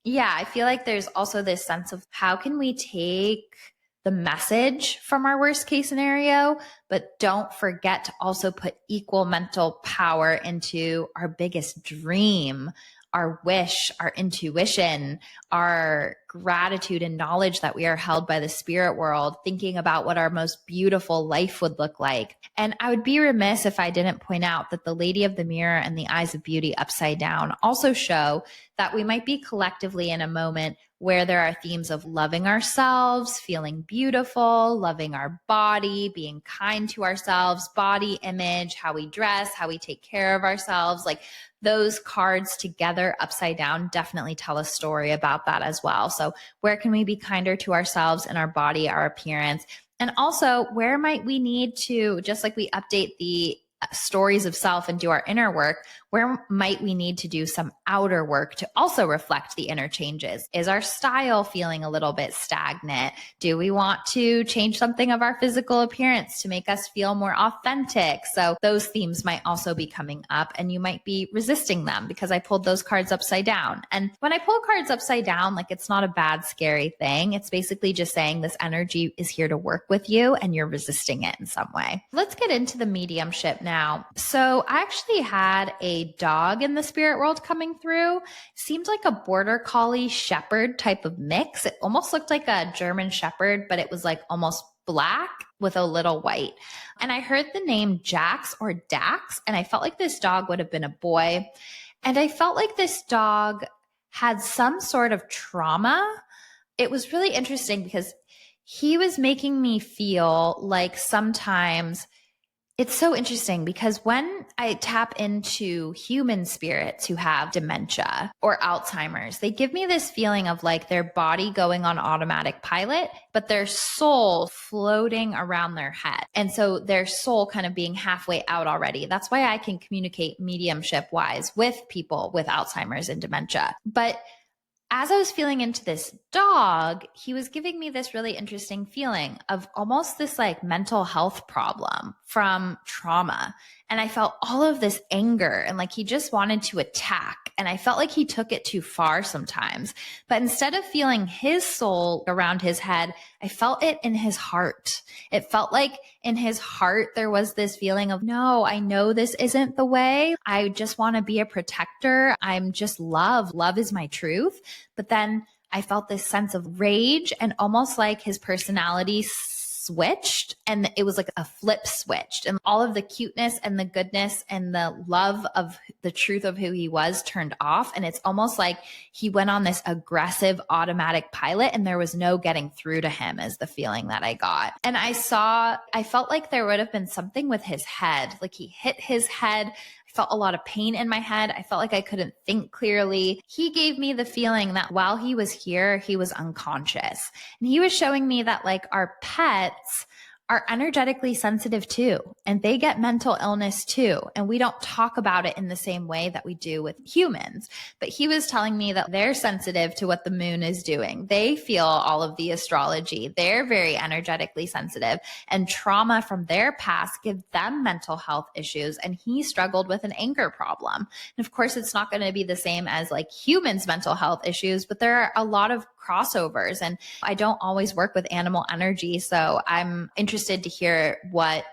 yeah, I feel like there's also this sense of how can we take the message from our worst case scenario, but don't forget to also put equal mental power into our biggest dream, our wish, our intuition, our gratitude and knowledge that we are held by the spirit world, thinking about what our most beautiful life would look like. And I would be remiss if I didn't point out that the Lady of the Mirror and the Eyes of Beauty upside down also show that we might be collectively in a moment where there are themes of loving ourselves, feeling beautiful, loving our body, being kind to ourselves, body image, how we dress, how we take care of ourselves. Like those cards together upside down definitely tell a story about that as well. So where can we be kinder to ourselves and our body, our appearance? And also, where might we need to, just like we update the stories of self and do our inner work, where might we need to do some outer work to also reflect the inner changes? Is our style feeling a little bit stagnant? Do we want to change something of our physical appearance to make us feel more authentic? So those themes might also be coming up, and you might be resisting them because I pulled those cards upside down. And when I pull cards upside down, like it's not a bad, scary thing. It's basically just saying this energy is here to work with you and you're resisting it in some way. Let's get into the mediumship now. So I actually had a dog in the spirit world coming through. Seemed like a border collie shepherd type of mix. It almost looked like a German shepherd, but it was like almost black with a little white. And I heard the name Jax or Dax, and I felt like this dog would have been a boy. And I felt like this dog had some sort of trauma. It was really interesting because he was making me feel like sometimes it's so interesting because when I tap into human spirits who have dementia or Alzheimer's, they give me this feeling of like their body going on automatic pilot, but their soul floating around their head. And so their soul kind of being halfway out already. That's why I can communicate mediumship wise with people with Alzheimer's and dementia. But as I was feeling into this dog, he was giving me this really interesting feeling of almost this like mental health problem from trauma. And I felt all of this anger and like he just wanted to attack. And I felt like he took it too far sometimes. But instead of feeling his soul around his head, I felt it in his heart. It felt like in his heart, there was this feeling of, no, I know this isn't the way. I just want to be a protector. I'm just love. Love is my truth. But then I felt this sense of rage and almost like his personality switched, and it was like a flip switched, and all of the cuteness and the goodness and the love of the truth of who he was turned off. And it's almost like he went on this aggressive automatic pilot and there was no getting through to him, is the feeling that I got. And I felt like there would have been something with his head, like he hit his head. I felt a lot of pain in my head. I felt like I couldn't think clearly. He gave me the feeling that while he was here, he was unconscious. And he was showing me that like our pets are energetically sensitive too, and they get mental illness too. And we don't talk about it in the same way that we do with humans. But he was telling me that they're sensitive to what the moon is doing. They feel all of the astrology. They're very energetically sensitive, and trauma from their past give them mental health issues. And he struggled with an anger problem. And of course, it's not going to be the same as like humans' mental health issues, but there are a lot of crossovers, and I don't always work with animal energy. So I'm interested to hear what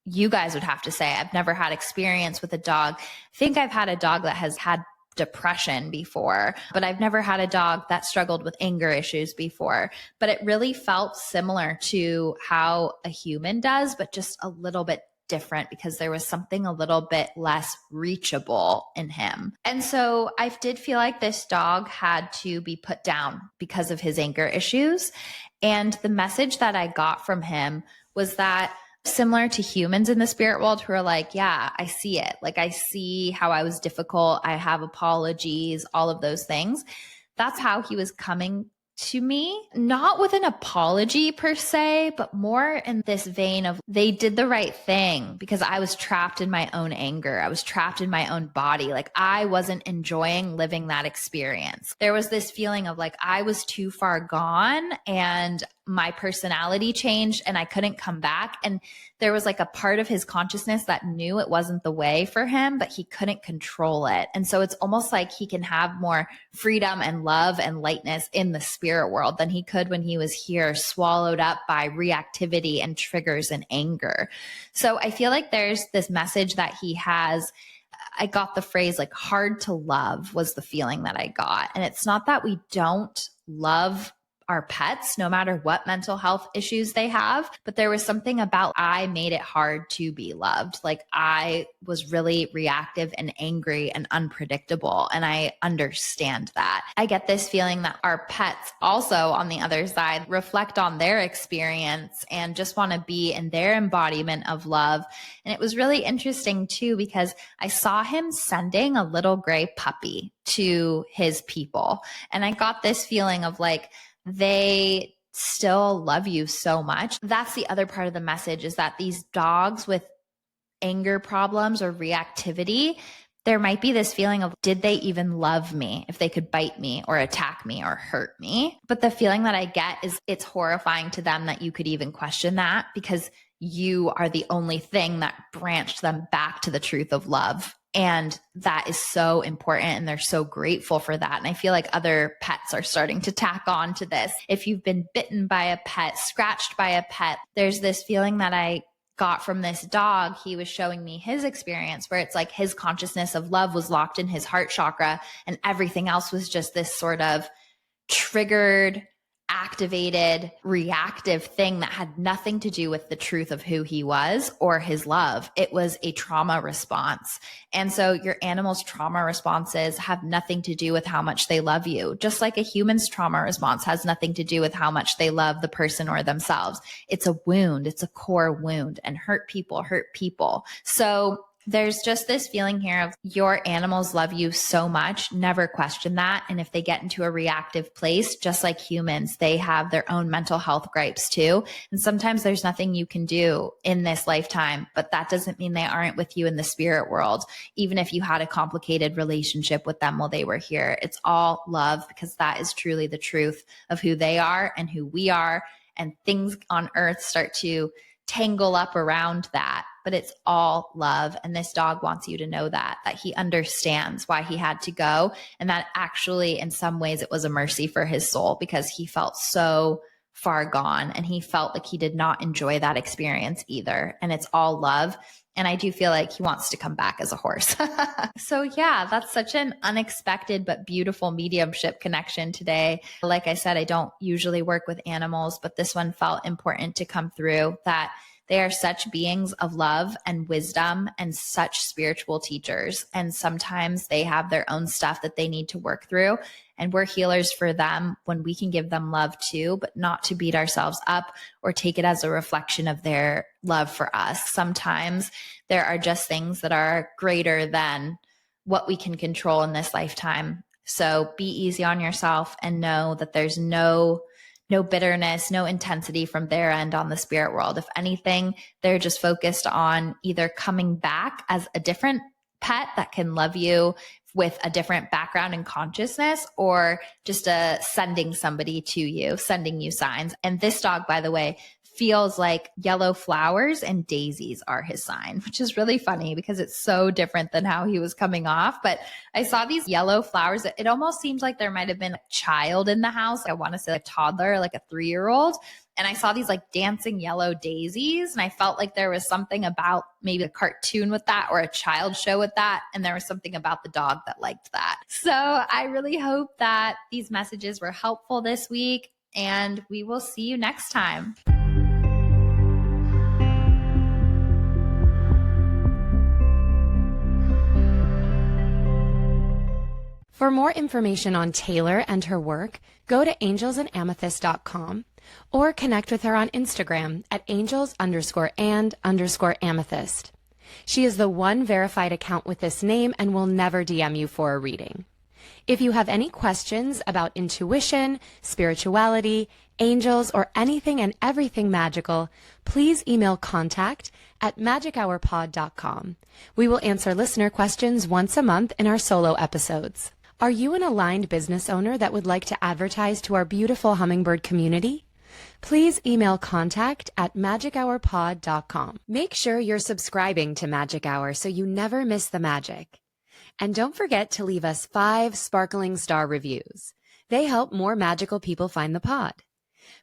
you guys would have to say. I've never had experience with a dog. I think I've had a dog that has had depression before, but I've never had a dog that struggled with anger issues before. But it really felt similar to how a human does, but just a little bit different because there was something a little bit less reachable in him. And so I did feel like this dog had to be put down because of his anger issues. And the message that I got from him was that similar to humans in the spirit world who are like, yeah, I see it. Like, I see how I was difficult. I have apologies, all of those things. That's how he was coming to me, not with an apology per se, but more in this vein of they did the right thing because I was trapped in my own anger. I was trapped in my own body. Like, I wasn't enjoying living that experience. There was this feeling of like I was too far gone and my personality changed and I couldn't come back. And there was like a part of his consciousness that knew it wasn't the way for him, but he couldn't control it. And so it's almost like he can have more freedom and love and lightness in the spirit world than he could when he was here, swallowed up by reactivity and triggers and anger. So I feel like there's this message that he has. I got the phrase like hard to love was the feeling that I got. And it's not that we don't love our pets, no matter what mental health issues they have. But there was something about I made it hard to be loved. Like I was really reactive and angry and unpredictable. And I understand that. I get this feeling that our pets also on the other side reflect on their experience and just want to be in their embodiment of love. And it was really interesting too, because I saw him sending a little gray puppy to his people. And I got this feeling of like, they still love you so much. That's the other part of the message, is that these dogs with anger problems or reactivity, there might be this feeling of, did they even love me if they could bite me or attack me or hurt me? But the feeling that I get is it's horrifying to them that you could even question that, because you are the only thing that branched them back to the truth of love. And that is so important. And they're so grateful for that. And I feel like other pets are starting to tack on to this. If you've been bitten by a pet, scratched by a pet, there's this feeling that I got from this dog. He was showing me his experience where it's like his consciousness of love was locked in his heart chakra and everything else was just this sort of triggered, activated, reactive thing that had nothing to do with the truth of who he was or his love. It was a trauma response. And so your animal's trauma responses have nothing to do with how much they love you. Just like a human's trauma response has nothing to do with how much they love the person or themselves. It's a wound. It's a core wound, and hurt people hurt people. So there's just this feeling here of your animals love you so much. Never question that. And if they get into a reactive place, just like humans, they have their own mental health gripes too. And sometimes there's nothing you can do in this lifetime, but that doesn't mean they aren't with you in the spirit world. Even if you had a complicated relationship with them while they were here, it's all love, because that is truly the truth of who they are and who we are. And things on earth start to tangle up around that, but it's all love. And this dog wants you to know that he understands why he had to go. And that actually, in some ways, it was a mercy for his soul, because he felt so far gone and he felt like he did not enjoy that experience either. And it's all love. And I do feel like he wants to come back as a horse. So yeah, that's such an unexpected but beautiful mediumship connection today. Like I said, I don't usually work with animals, but this one felt important to come through, that they are such beings of love and wisdom and such spiritual teachers. And sometimes they have their own stuff that they need to work through. And we're healers for them when we can give them love too, but not to beat ourselves up or take it as a reflection of their love for us. Sometimes there are just things that are greater than what we can control in this lifetime. So be easy on yourself and know that there's no bitterness, no intensity from their end on the spirit world. If anything, they're just focused on either coming back as a different pet that can love you with a different background and consciousness, or just sending somebody to you, sending you signs. And this dog, by the way, feels like yellow flowers and daisies are his sign, which is really funny because it's so different than how he was coming off. But I saw these yellow flowers. It almost seems like there might have been a child in the house. I want to say a toddler, like a 3-year-old. And I saw these like dancing yellow daisies. And I felt like there was something about maybe a cartoon with that or a child show with that. And there was something about the dog that liked that. So I really hope that these messages were helpful this week, and we will see you next time. For more information on Taylor and her work, go to angelsandamethyst.com or connect with her on Instagram at angels_and_amethyst. She is the one verified account with this name and will never DM you for a reading. If you have any questions about intuition, spirituality, angels, or anything and everything magical, please email contact@magichourpod.com. We will answer listener questions once a month in our solo episodes. Are you an aligned business owner that would like to advertise to our beautiful hummingbird community? Please email contact@magichourpod.com. Make sure you're subscribing to Magic Hour so you never miss the magic. And don't forget to leave us 5 sparkling star reviews. They help more magical people find the pod.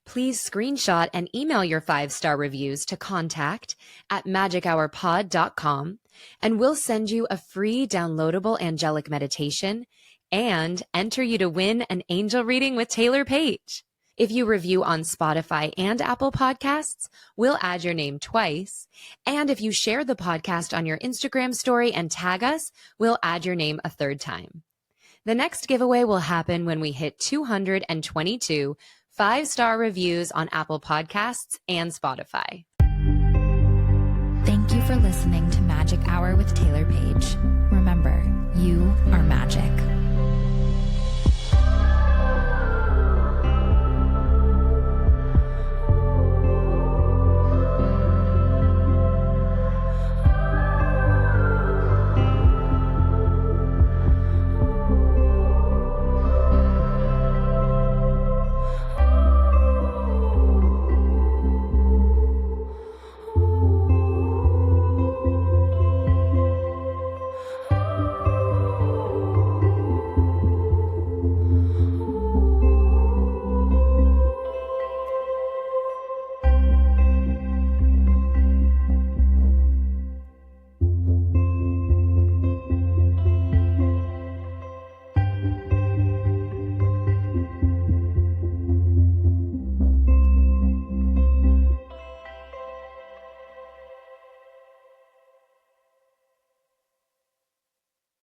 Please screenshot and email your 5-star reviews to contact@magichourpod.com, and we'll send you a free downloadable angelic meditation and enter you to win an angel reading with Taylor Page. If you review on Spotify and Apple Podcasts, we'll add your name twice. And if you share the podcast on your Instagram story and tag us, we'll add your name a 3rd time. The next giveaway will happen when we hit 222 5-star reviews on Apple Podcasts and Spotify. Thank you for listening to Magic Hour with Taylor Page. Remember,